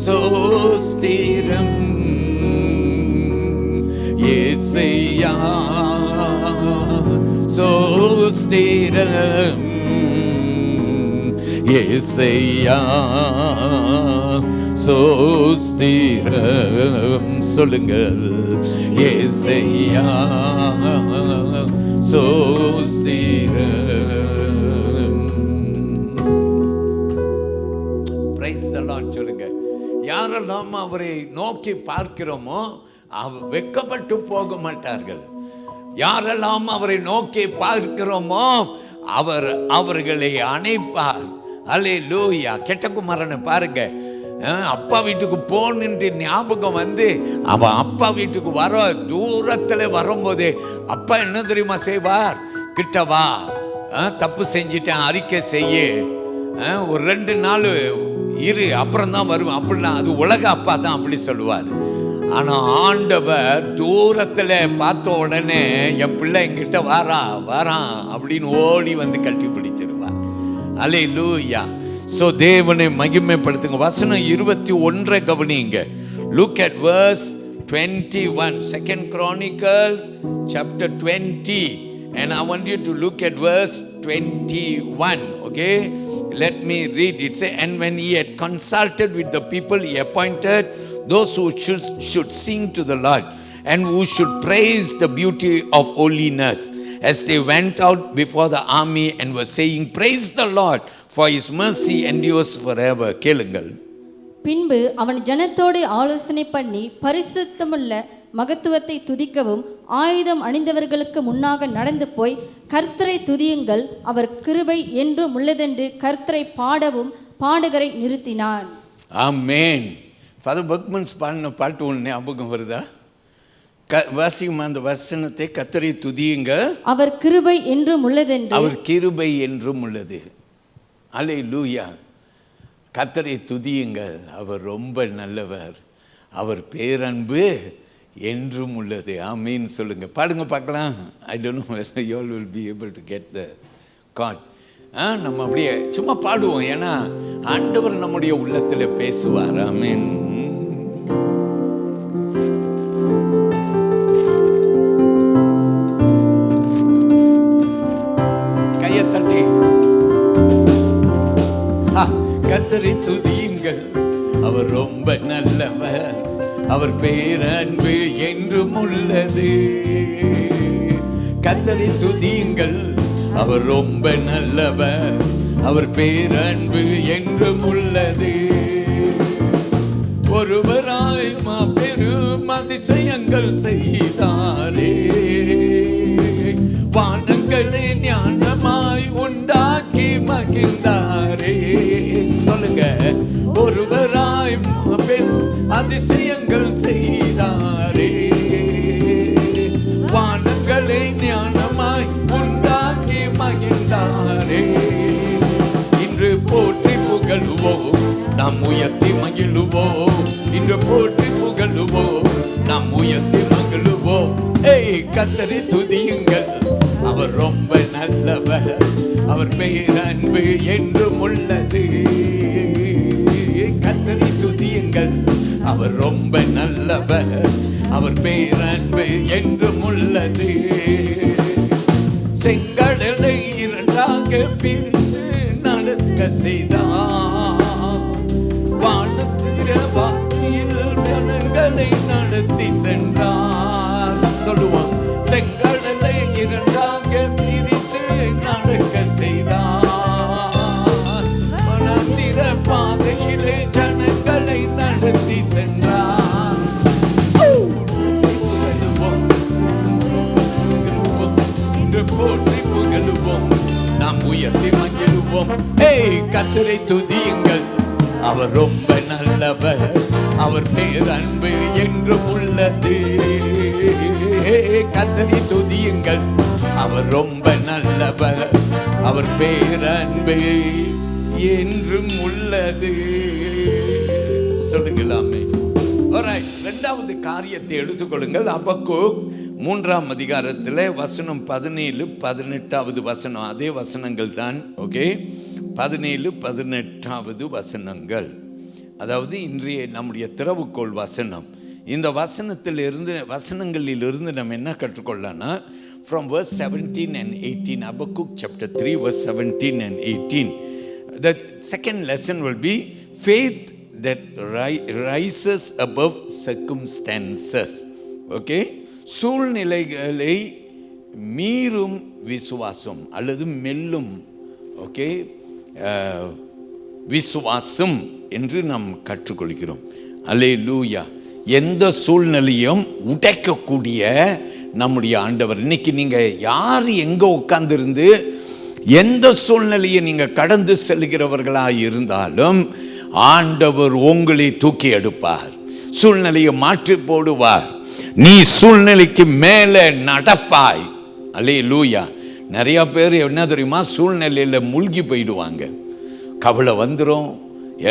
A: சோஸ்திரம், ஏசையா சோஸ்திரம், ஏசையா சோஸ்திரம். சொல்லுங்கள். ஏசையா சோஸ்திரம். Praise the Lord. சொல்லுங்க. யாரெல்லாம் அவரை நோக்கி பார்க்கிறோமோ வெட்கப்பட்டு போக மாட்டார்கள். யாரெல்லாம் அவரை நோக்கி பார்க்கிறோமோ அவர்களை அணைப்பார். அல்லேலூயா. கெட்டகுமாரனை பாருங்க, அப்பா வீட்டுக்கு போன்னு ஞாபகம் வந்து அவன் அப்பா வீட்டுக்கு வர தூரத்தில் வரும்போது அப்பா என்ன தெரியுமா செய்வார்? கிட்ட வா, தப்பு செஞ்சிட்டேன், அறிக்கை செய்ய, ஒரு 2 நாள் இரு, அப்புறம் தான் வருவேன் அப்படிலாம். அது உலக அப்பா தான் அப்படி சொல்லுவார். ஆனால் ஆண்டவர் தூரத்தில் பார்த்த உடனே என் பிள்ளை என்கிட்ட வாரான் அப்படின்னு ஓடி வந்து கட்டி பிடிச்சிருவார். அல்லேலூயா. ஸோ தேவனை மகிமைப்படுத்துங்க. வசனம் 21 கவனிங்க. Look at verse 21, 2 Chronicles chapter 20, and I want you to look at verse 21. Okay, let me read it. Say, and when he had consulted with the people, he appointed those who should sing to the Lord and who should praise the beauty of holiness, as they went out before the army and were saying, praise the Lord, for his mercy endures forever. கேளுங்கள்.
B: பின்பு அவன் ஜனத்தோடு ஆலோசனை பண்ணி பரிசுத்தமுள்ள மகத்துவத்தை துதிக்கவும் ஆயுதம் அணிந்தவர்களுக்கு முன்னாக நடந்து போய், கர்த்தரை துதியுங்கள், அவர் கிருபை என்றும் உள்ளதென்று கர்த்தரை பாடவும் பாடகரை நிறுத்தினான்.
A: ஆமென். ஃபாதர் பக்மன்ஸ் பாடின பாட்டு ஒன்று ஞாபகம் வருதா? வாசிக்கும் அந்த வசனத்தை. கர்த்தரை துதியுங்க, அவர்
B: கிருபை என்றும் உள்ளதென்று,
A: அவர் கிருபை என்றும் உள்ளது. அல்லேலூயா. கர்த்தரை துதியுங்கள், அவர் ரொம்ப நல்லவர், அவர் பேரன்பு என்றும் உள்ளது. ஆமீன் சொல்லுங்க. பாடுங்க பார்க்கலாம். I don't know whether you all will be able to get the chord. நம்ம அப்படியே சும்மா பாடுவோம், ஏன்னா ஆண்டவர் நம்முடைய உள்ளத்தில் பேசுவார். ஆமீன். கையை தட்டி கர்த்தரை துதியுங்கள், அவர் ரொம்ப நல்லவர், அவர் பேரன்பு என்றும் உள்ளது. கர்த்தரை துதியுங்கள், அவர் ரொம்ப நல்லவர், அவர் பேரன்பு என்றும் உள்ளது. ஒருவராய் மாபெரும் அதிசயங்கள் செய்தாரே, வானங்களை ஞானமாய் உண்டாக்கி மகிழ்ந்தாரே. சொல்லுங்க. ஒருவராய் மாபெரும் அதிசயங்கள் செய்தாரே, வானங்களை ஞானமாய் உண்டாக்கி மகிழ்ந்தாரே. இன்று போற்றி புகழுவோம், நாம் உயர்த்தி மகிழுவோம். இன்று போற்றி புகழுவோம், நாம் உயர்த்தி மகிழுவோம். கர்த்தரை துதியுங்கள், அவர் ரொம்ப நல்லவர், அவர் பேரன்பு என்றும் உள்ளது. கர்த்தரை துதியுங்கள், அவர் ரொம்ப நல்லவர், அவர் பேரன்பு என்றும் உள்ளது. செங்கடலை இரண்டாக பிரித்து நடத்தி நடக்க செய்தார். வானத்திர வாக்கில் ஜனங்களை நடத்தி சென்றார். சொல்லுவோம், செங்கடலை இரண்டாக பிரித்து நடக்க செய்தார். வனாந்திர பாதையிலே ஜனங்களை நடத்தி சென்றார். போற்றி புகழுவோம், நாம் உயர்த்தி மகிழுவோம். கர்த்தரை துதியுங்கள், அவர் ரொம்ப நல்லவர், அவர் பேரன்பு என்றும் உள்ளது. கர்த்தரை துதியுங்கள், அவர் ரொம்ப நல்லவர், அவர் பேரன்பு என்றும் உள்ளது. சொல்லுங்களாமே. இரண்டாவது காரியத்தை எடுத்துக்கொள்ளுங்கள். அபக்கூக் 3ஆம் அதிகாரத்தில் வசனம் 17, 18 வசனம், அதே வசனங்கள் தான். ஓகே, 17, 18 வசனங்கள், அதாவது இன்றைய நம்முடைய திறவுகோள் வசனம். இந்த வசனங்களிலிருந்து நம்ம என்ன கற்றுக்கொள்ளலாம்னா, from verse 17 and 18, Habakkuk chapter 3 verse 17 and 18. The second lesson will be faith that rises above circumstances. Okay, சூழ்நிலைகளை மீறும் விசுவாசம் அல்லது மெல்லும், ஓகே, விசுவாசம் என்று நாம் கற்றுக்கொள்கிறோம். அல்லேலூயா. எந்த சூழ்நிலையும் உடைக்கக்கூடிய நம்முடைய ஆண்டவர். இன்னைக்கு நீங்கள் யார் எங்கே உட்கார்ந்திருந்து எந்த சூழ்நிலையை நீங்கள் கடந்து செல்கிறவர்களாக இருந்தாலும் ஆண்டவர் உங்களை தூக்கி எடுப்பார், சூழ்நிலையை மாற்றி போடுவார். நீ சூழ்நிலைக்கு மேலே நடப்பாய். அல்லேலூயா. நிறையா பேர் என்ன தெரியுமா, சூழ்நிலையில் மூழ்கி போயிடுவாங்க. கவலை வந்துடும்,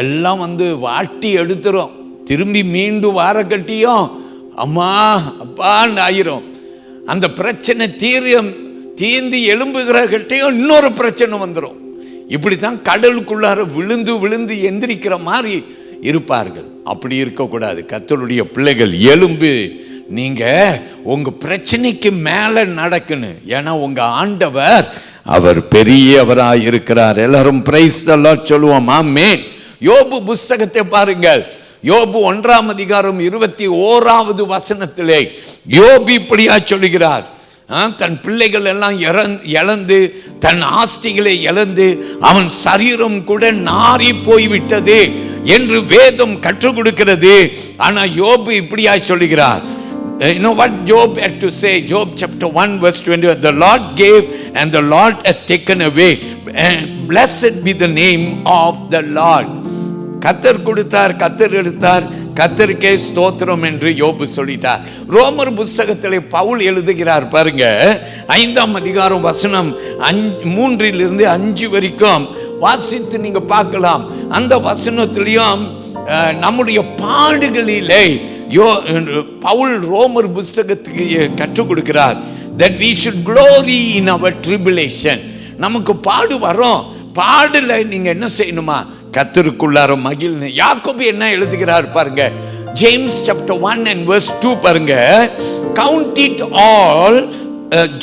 A: எல்லாம் வாட்டி எடுத்துரும். திரும்பி மீண்டு வார கட்டியும் அம்மா அப்பான்னு ஆயிரும். அந்த பிரச்சனை தீர்ந்து எழும்புகிற கட்டியும் இன்னொரு பிரச்சனை வந்துடும். இப்படி தான் கடலுக்குள்ளார விழுந்து விழுந்து எந்திரிக்கிற மாதிரி இருப்பார்கள். அப்படி இருக்கக்கூடாது. கர்த்தருடைய பிள்ளைகள், எழும்பு, நீங்கள் உங்கள் பிரச்சனைக்கு மேலே நடக்கணும். ஏன்னா உங்கள் ஆண்டவர் அவர் பெரியவராக இருக்கிறார். எல்லாரும் பிரைஸ் தி லார்ட் சொல்லுவோம். ஆமென். யோபு புஸ்தகத்தை பாருங்கள். யோபு 1ஆம் அதிகாரம் 21வது வசனத்திலே யோபு இப்படியா சொல்லுகிறார். தன் பிள்ளைகள் எல்லாம் இழந்து, தன் ஆஸ்திகளை இழந்து, அவன் சரீரம் கூட நாறி போய்விட்டது என்று வேதம் கற்றுக் கொடுக்கிறது. ஆனால் யோபு இப்படியா சொல்லுகிறார். You know what Job had to say? Job chapter 1 verse 20. The Lord gave and the Lord has taken away, and blessed be the name of the Lord. கர்த்தர் கொடுத்தார், கர்த்தர் எடுத்தார், கர்த்தருக்கே ஸ்தோத்திரம் என்று யோபு சொல்லிட்டார். ரோமர் புஸ்தகத்தில் பவுல் எழுதுகிறார் பாருங்க, 5ஆம் அதிகாரம் வசனம் 3 5 வரைக்கும் வாசித்து நீங்க பார்க்கலாம். அந்த வசனத்திலையும் நம்முடைய பாடுகளிலே பவுல் ரோமர் புஸ்தகத்துக்கு கற்றுக் கொடுக்கிறார். that we should glory in our tribulation. நமக்கு பாடு வரும், பாடுல நீங்க என்ன செய்யணுமா, கர்த்தருக்குள்ளார மகிழ்ந்து. யாக்கோபு என்ன எழுதுகிறார் பாருங்க, ஜேம்ஸ் chapter 1 and verse 2 பாருங்க. count it all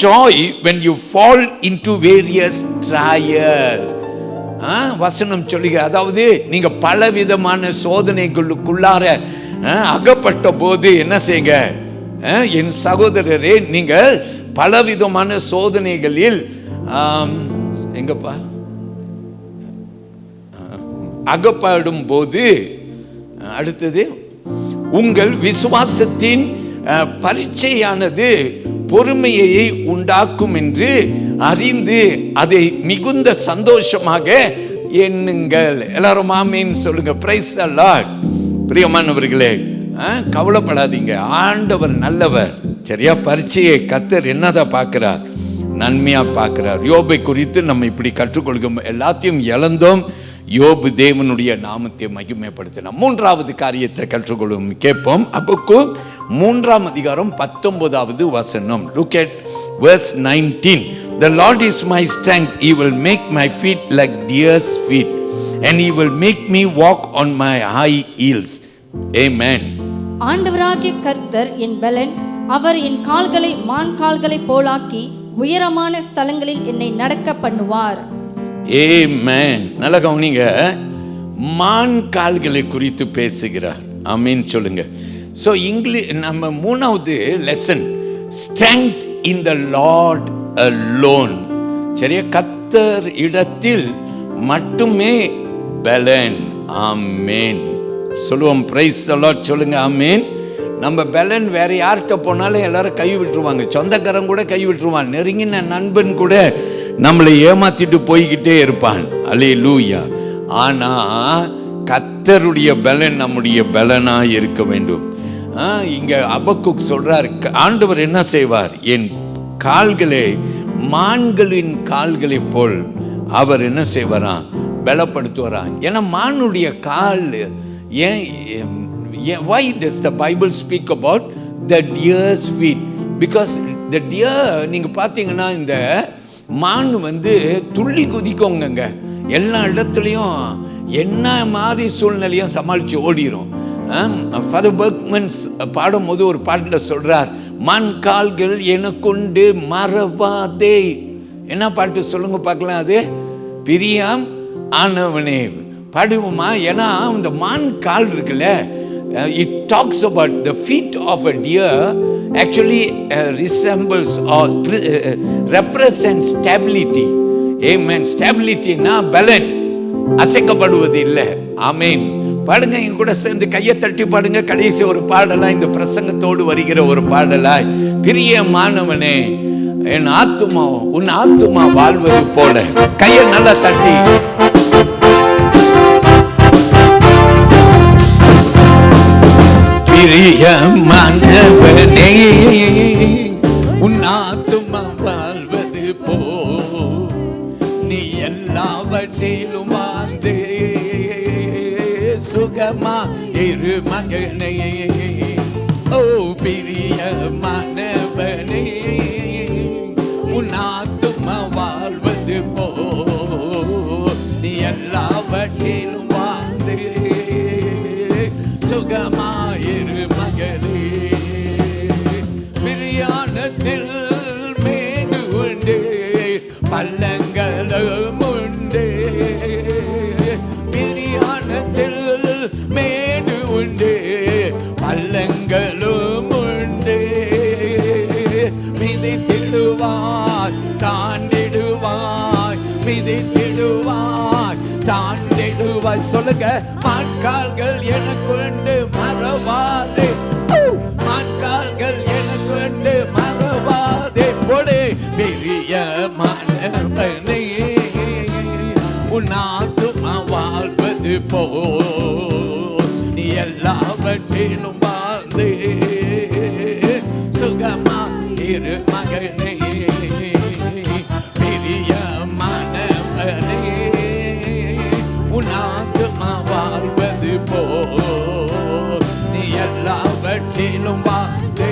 A: joy when you fall into various trials. வசனம் சொல்லுங்க, அதாவது நீங்க பலவிதமான சோதனைகளுக்குள்ளார அகப்பட்ட போது என்ன செய்யுங்க, என் சகோதரரே, நீங்கள் பலவிதமான சோதனைகளில் எங்கப்பா அகப்படும் போது, அடுத்தது உங்கள் விசுவாசத்தின் பரீட்சையானது பொறுமையை உண்டாக்கும் என்று அறிந்து அதை மிகுந்த சந்தோஷமாக எண்ணுங்கள். எல்லாரும் ஆமென் சொல்லுங்க. Price the Lord. பிரியமானவர்களே, கவலைப்படாதீங்க, ஆண்டவர் நல்லவர். சரியா, பரீட்சையை கர்த்தர் என்னதான் பார்க்கிறார், நன்மையா பார்க்கிறார். யோபை குறித்து நம்ம இப்படி கற்றுக்கொள்கிறோம். எல்லாத்தையும் இழந்தோம், யோபு தேவனுடைய நாமத்தை மகிமைப்படுத்தினார். 3வது காரியத்தை கற்றுக்கொள்ளும் கேட்போம். ஹபக்கூக் 3ஆம் அதிகாரம் 19வது வசனம். Look at verse 19. The Lord is my strength, he will make my feet like deer's feet, and he will make me walk on my high heels. Amen.
B: ஆண்டவராகிய கர்த்தர் என் பலன், அவர் என் கால்களை மான் கால்களை போலாக்கி உயரமான ஸ்தலங்களில் என்னை நடக்க பண்ணுவார்.
A: ஆமென். நல்ல கவனிங்க, மான் கால்களை குறித்து பேசுகிறார். ஆமென் சொல்லுங்க. ஸோ நம்ம மூணாவது லெசன், ஸ்ட்ரெங்த் இன் த லார்ட் அலோன். சரியா? கர்த்தர் இடத்தில் மட்டுமே பலன். ஆமென் சொல்லுவோம். பிரைஸ் தி லார்ட் சொல்லுங்க. ஆமென். நம்ம பலன் வேற யார்கிட்ட போனாலும் எல்லாரும் கை விட்டுருவாங்க. சொந்தக்காரன் கூட கை விட்டுருவான். நெருங்கின நண்பன் கூட நம்மளை ஏமாத்திட்டு போய்கிட்டே இருப்பான். அல்லேலூயா. ஆனா கர்த்தருடைய பலன் நம்முடைய பலனா இருக்க வேண்டும். இங்க அபக்குக் சொல்றார், ஆண்டவர் என்ன செய்வார்? என் கால்களை மான்களின் கால்களை போல் அவர் என்ன செய்வாராம்? பலப்படுத்துவாராம். ஏன்னா மானுடைய கால், why does the Bible speak about the deer's feet? Because the deer, நீங்க பார்த்தீங்கன்னா இந்த மான் துள்ளி குதிக்கோங்க. எல்லா இடத்துலையும் என்ன மாதிரி சூழ்நிலையும் சமாளித்து ஓடிடும். ஃபாதர் பர்க்மன்ஸ் பாடும்போது ஒரு பாட்டில் சொல்றார், மான் கால்கள் எனக்குண்டு மறவாதே. என்ன பாட்டு சொல்லுங்க பார்க்கலாம். அது பிரியாம் ஆனவனே பாடுவோமா? ஏன்னா இந்த மான் கால் இருக்குல்ல, it talks about the feet of a deer actually resembles or represents stability. Amen. Stability na பலன், அசைக்கப்படுவது இல்லை. ஆமென். பாடுங்க, எங்க கூட சேர்ந்து கையை தட்டி பாடுங்க. கடைசி ஒரு பாடலாய், இந்த பிரசங்கத்தோடு வருகிற ஒரு பாடலாய், பிரியமானவனே என் ஆத்துமா உன் ஆத்துமா வாழ்வது போல. கையை நல்லா தட்டி பிரியமானவனே உன் ஆத்துமா வாழ்வது போ, நீ எல்லாவற்றிலும் வாழ்ந்து சுகமா இரு மகனே. ஓ பிரியமானவனே உன் ஆத்துமா வாழ்வது போ, நீ எல்லாவற்றிலும் வாழ்ந்து சுகமாயிரு மகனே. பிரியாணத்தில் மேடு உண்டு, பள்ளங்களும் உண்டு. பிரியாணத்தில் மேடு உண்டு, பள்ளங்களும் உண்டு. மிதித்திடுவாய் தாண்டிடுவாய், மிதித்திடுவாய் தாண்டிடுவாய். சொல்லுங்க, மான்கால்கள் எனக்கு மறவாதே, மான்கால்கள் எனக்கு மறவாதே. போடு பிரியமானவனே உன் ஆத்துமா வாழ்வது போ, நீ எல்லாவற்றிலும் வாழ்ந்து சுகமா இரு மகனே. பிரியமானவனே உன் ஆத்துமா வாழ்வது போ, நீ எல்லாவற்றிலும் வாழ்ந்து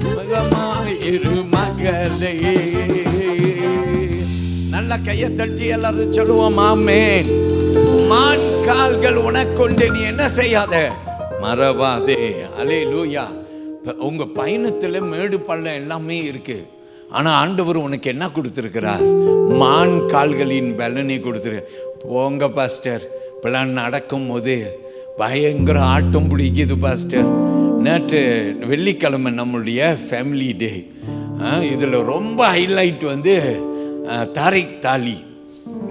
A: சுகமாயிரு மகளே. நல்ல கையை தட்டி எல்லாரும் சொல்லுவோம். ஆமென். மான் கால்கள் உனக்கொண்டு நீ என்ன செய்யாத? மறவாதே. அல்லேலூயா. உங்க பயணத்துல மேடு பள்ளம் எல்லாமே இருக்கு. ஆனா ஆண்டவர் உனக்கு என்ன கொடுத்திருக்கிறார்? மான் கால்களின் பலனை கொடுத்துரு. போங்க பாஸ்டர், இப்பெல்லாம் நடக்கும் போது பயங்கர ஆட்டம் பிடிக்குது பாஸ்டர். நேற்று வெள்ளிக்கிழமை நம்மளுடைய ஃபேமிலி டே. இதில் ரொம்ப ஹைலைட் தாரிக் தாலி.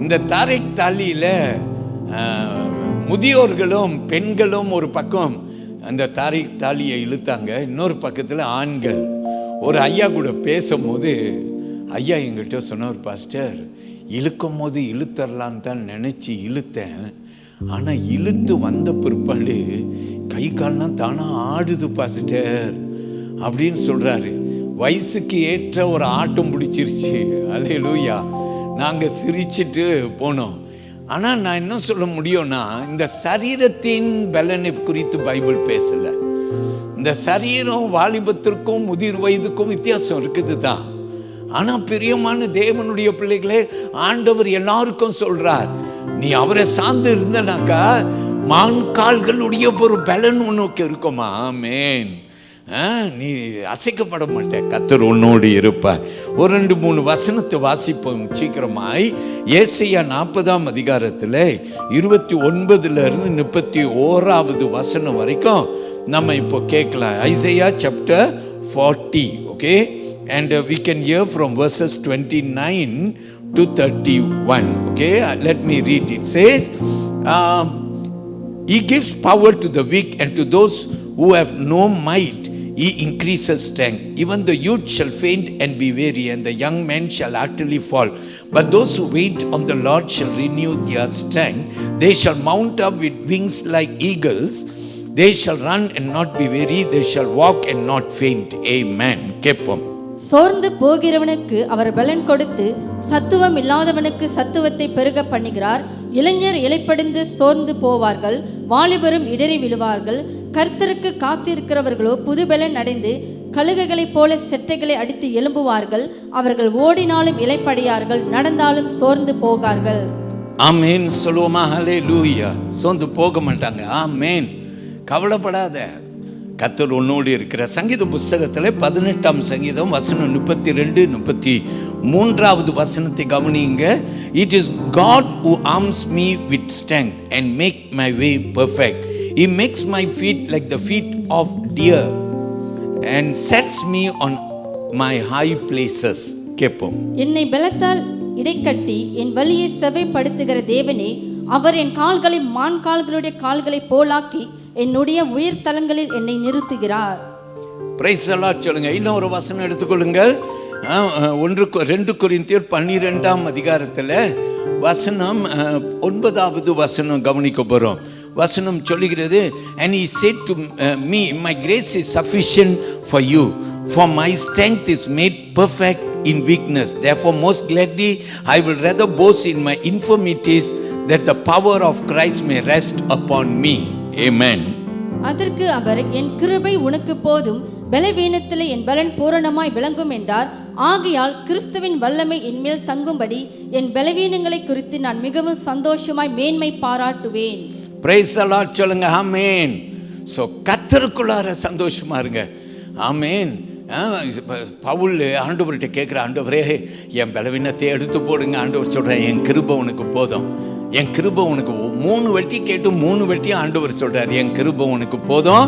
A: இந்த தாரிக் தாலியில் முதியோர்களும் பெண்களும் ஒரு பக்கம் அந்த தாரிக் தாலியை இழுத்தாங்க, இன்னொரு பக்கத்தில் ஆண்கள். ஒரு ஐயா கூட பேசும்போது ஐயா எங்கிட்ட சொன்னார், பாஸ்டர் இழுக்கும் போது இழுத்தரலான்னு தான் நினச்சி இழுத்தேன், ஆனால் இழுத்து வந்த பிற்பாடு கை கால்லாம் தானாக ஆடுது பாஸ்டர் அப்படின்னு சொல்கிறாரு. வயசுக்கு ஏற்ற ஒரு ஆட்டம் பிடிச்சிருச்சு. அல்லேலூயா. நாங்கள் சிரிச்சிட்டு போனோம். ஆனால் நான் என்ன சொல்ல முடியும்னா, இந்த சரீரத்தின் பலனை குறித்து பைபிள் பேசலை. இந்த சரீரம் வாலிபத்திற்கும் முதிர் வயதுக்கும் வித்தியாசம் இருக்குது தான். ஆனால் பிரியமான தேவனுடைய பிள்ளைகளே, ஆண்டவர் எல்லாருக்கும் சொல்றார், நீ அவரை சார்ந்து இருந்தனாக்கா மான் கால்களுடைய ஒரு பலன் உனக்கு இருக்குமா. ஆமென். நீ அசைக்கப்பட மாட்ட, கர்த்தர் உன்னோடு இருப்பார். ஒரு 2-3 வசனத்தை வாசிப்போம் சீக்கிரமாய். ஏசாயா 40ஆம் அதிகாரத்தில் 29 31 வசனம் வரைக்கும் நம்ம இப்போ கேட்கலாம். Isaiah chapter 40, okay, and we can hear from verses 29 to 31, okay. Let me read. It says, he gives power to the weak, and to those who have no might he increases strength. Even the youth shall faint and be weary, and the young men shall utterly fall. But those who wait on the Lord shall renew their strength. They shall mount up with wings like eagles. They shall run and not be weary. They shall walk and not faint. Amen. கேட்போம்.
B: சோர்ந்து போகிறவனுக்கு அவர் பலன் கொடுத்து சத்துவம் இல்லாதவனுக்கு சத்துவத்தை பெருக பண்ணுகிறார். இளைஞர் இளைப்படைந்து சோர்ந்து போவார்கள், வாலிபரும் இடறி விழுவார்கள். கர்த்தருக்கு காத்திருக்கிறவர்களோ புதுபலன் அடைந்து கழுகுகளைப் போல செட்டைகளை அடித்து எழும்புவார்கள். அவர்கள் ஓடினாலும் இளைப்படையார்கள், நடந்தாலும் சோர்ந்து போகார்கள்.
A: ஆமேன் சொல்லுவோமா? ஹல்லேலூயா. சோர்ந்து போக மாட்டாங்க. ஆமேன். கவலைப்படாத, கர்த்தர் உன்னோடு இருக்கிற. சங்கீத புஸ்தகத்தில் 18ஆம் சங்கீதம் வசனம் 32-33 வசனத்தை கவனிங்க. It is God who arms me with strength and make my way perfect. He makes my feet like the feet of deer and sets me on my high places. கேட்போம்.
B: என்னை பலத்தால் இடைக்கட்டி என் வழியை செவ்வைப்படுத்துகிற தேவனே, அவர் என் கால்களை மான் கால்களுடைய கால்களை போலாக்கி என்னுடைய உயர் தலங்களில் என்னை நிறுத்துகிறார்.
A: பிரைஸ் தி லார்ட் சொல்லுங்க. இன்னொரு வசனம் எடுத்துக்கொள்ளுங்கள். 2 கொரிந்தியர் 12ஆம் அதிகாரத்தில் வசனம் 9வது வசனம் கவனிக்க போகிறோம். வசனம் சொல்லுகிறது, and he said to me, my grace is sufficient for you, for my strength is made perfect in weakness. Therefore most gladly I will rather boast in my infirmities, that the power of Christ may rest upon me. Amen.
B: அதற்கு அவர், என் கிருபை உனக்கு போதும், பலவீனத்திலே என் பலன் பூரணமாய் விளங்கும் என்றார். ஆகையால் கிறிஸ்துவின் வல்லமை என்மேல் தங்கும்படி என் பலவீனங்களை குறித்து நான் மிகவும் சந்தோஷமாய் மேன்மை பாராட்டுவேன்.
A: Praise the Lord சொல்லுங்க. ஆமென். ஸோ கர்த்தருக்குள்ளார சந்தோஷமா இருங்க. ஆமென். பவுல் ஆண்டவர்கிட்ட கேட்குற, ஆண்டவரே என் பலவீனத்தை எடுத்து போடுங்க. ஆண்டவர் சொல்கிறேன், என் கிருபை உனக்கு போதும், என் கிருபை உனக்கு. 3 வெட்டி கேட்டு 3 வெட்டியும் ஆண்டவர் சொல்கிறார், என் கிருபை உனக்கு போதும்.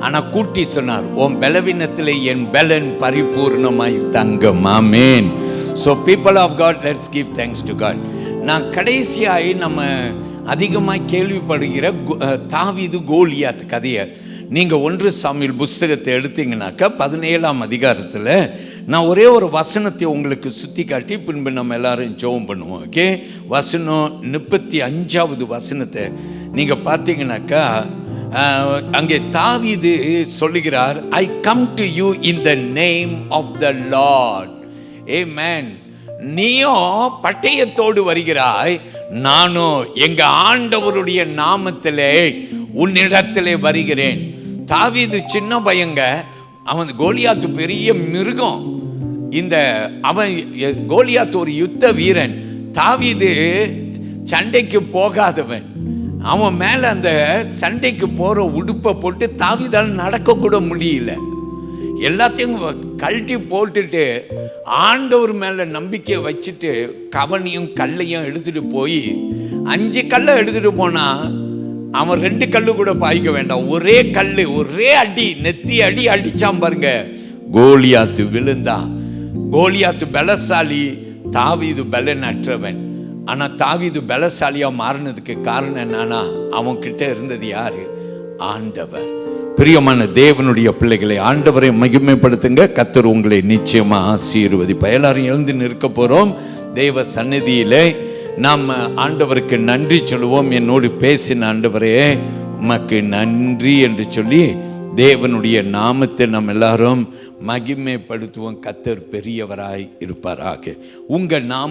A: ஆனால் கூட்டி சொன்னார், உன் பலவீனத்தில் என் பலன் பரிபூர்ணமாய் தங்கும். Amen. So people of God, let's give thanks to God. நான் கடைசியாகி நம்ம அதிகமாக கேள்விப்படுகிற தாவீது கோலியாத் கதையை நீங்கள் 1 சாமுவேல் புஸ்தகத்தை எடுத்தீங்கன்னாக்கா 17ஆம் அதிகாரத்தில் நான் ஒரே ஒரு வசனத்தை உங்களுக்கு சுற்றி காட்டி பின்பு நம்ம எல்லாரும் ஜெபம் பண்ணுவோம். ஓகே, வசனம் 35வது வசனத்தை நீங்கள் பார்த்தீங்கன்னாக்கா அங்கே தாவீது சொல்லுகிறார், I come to you in the name of the Lord. Amen. நீயும் பட்டயத்தோடு வருகிறாய், நானும் எங்க ஆண்டவருடைய நாமத்திலே உன்னிடத்திலே வருகிறேன். தாவீது சின்ன பையங்க, அவன் கோலியாத்து பெரிய மிருகம். அவன் கோலியாத்து ஒரு யுத்த வீரன், தாவீது சண்டைக்கு போகாதவன். அவன் மேல அந்த சண்டைக்கு போற உடுப்பை போட்டு தாவீதால் நடக்க கூட முடியல. எல்லாத்தையும் கழட்டி போட்டுட்டு ஆண்டவர் மேல நம்பிக்கை வச்சுட்டு கவனியும் கல்லையும் எடுத்துட்டு போய் 5 கல்லை எடுத்துட்டு போனா அவன் 2 கல்லு கூட பாய்க்க வேண்டாம், ஒரே கல்லு, ஒரே அடி, நெத்தி அடி அடிச்சான் பாருங்க. கோலியாத்து விழுந்தான். கோலியாத்து பலசாலி, தாவீது பலனற்றவன். ஆனா தாவீது பலசாலியா மாறினதுக்கு காரணம் என்னன்னா, அவன் கிட்ட இருந்தது யாரு? ஆண்டவர். பிரியமான தேவனுடைய பிள்ளைகளை, ஆண்டவரை மகிமைப்படுத்துங்க. கர்த்தர் உங்களை நிச்சயமா ஆசீர்வதிப்பார். எல்லாரும் எழுந்து நிற்க போறோம். தேவ சந்நிதியிலே நாம் ஆண்டவருக்கு நன்றி சொல்லுவோம். என்னோடு பேசின ஆண்டவரே உமக்கு நன்றி என்று சொல்லி தேவனுடைய நாமத்தை நாம் எல்லாரும் மகிமைப்படுத்துவோம். கர்த்தர் பெரியவராய் இருப்பாராக. உங்கள் நாம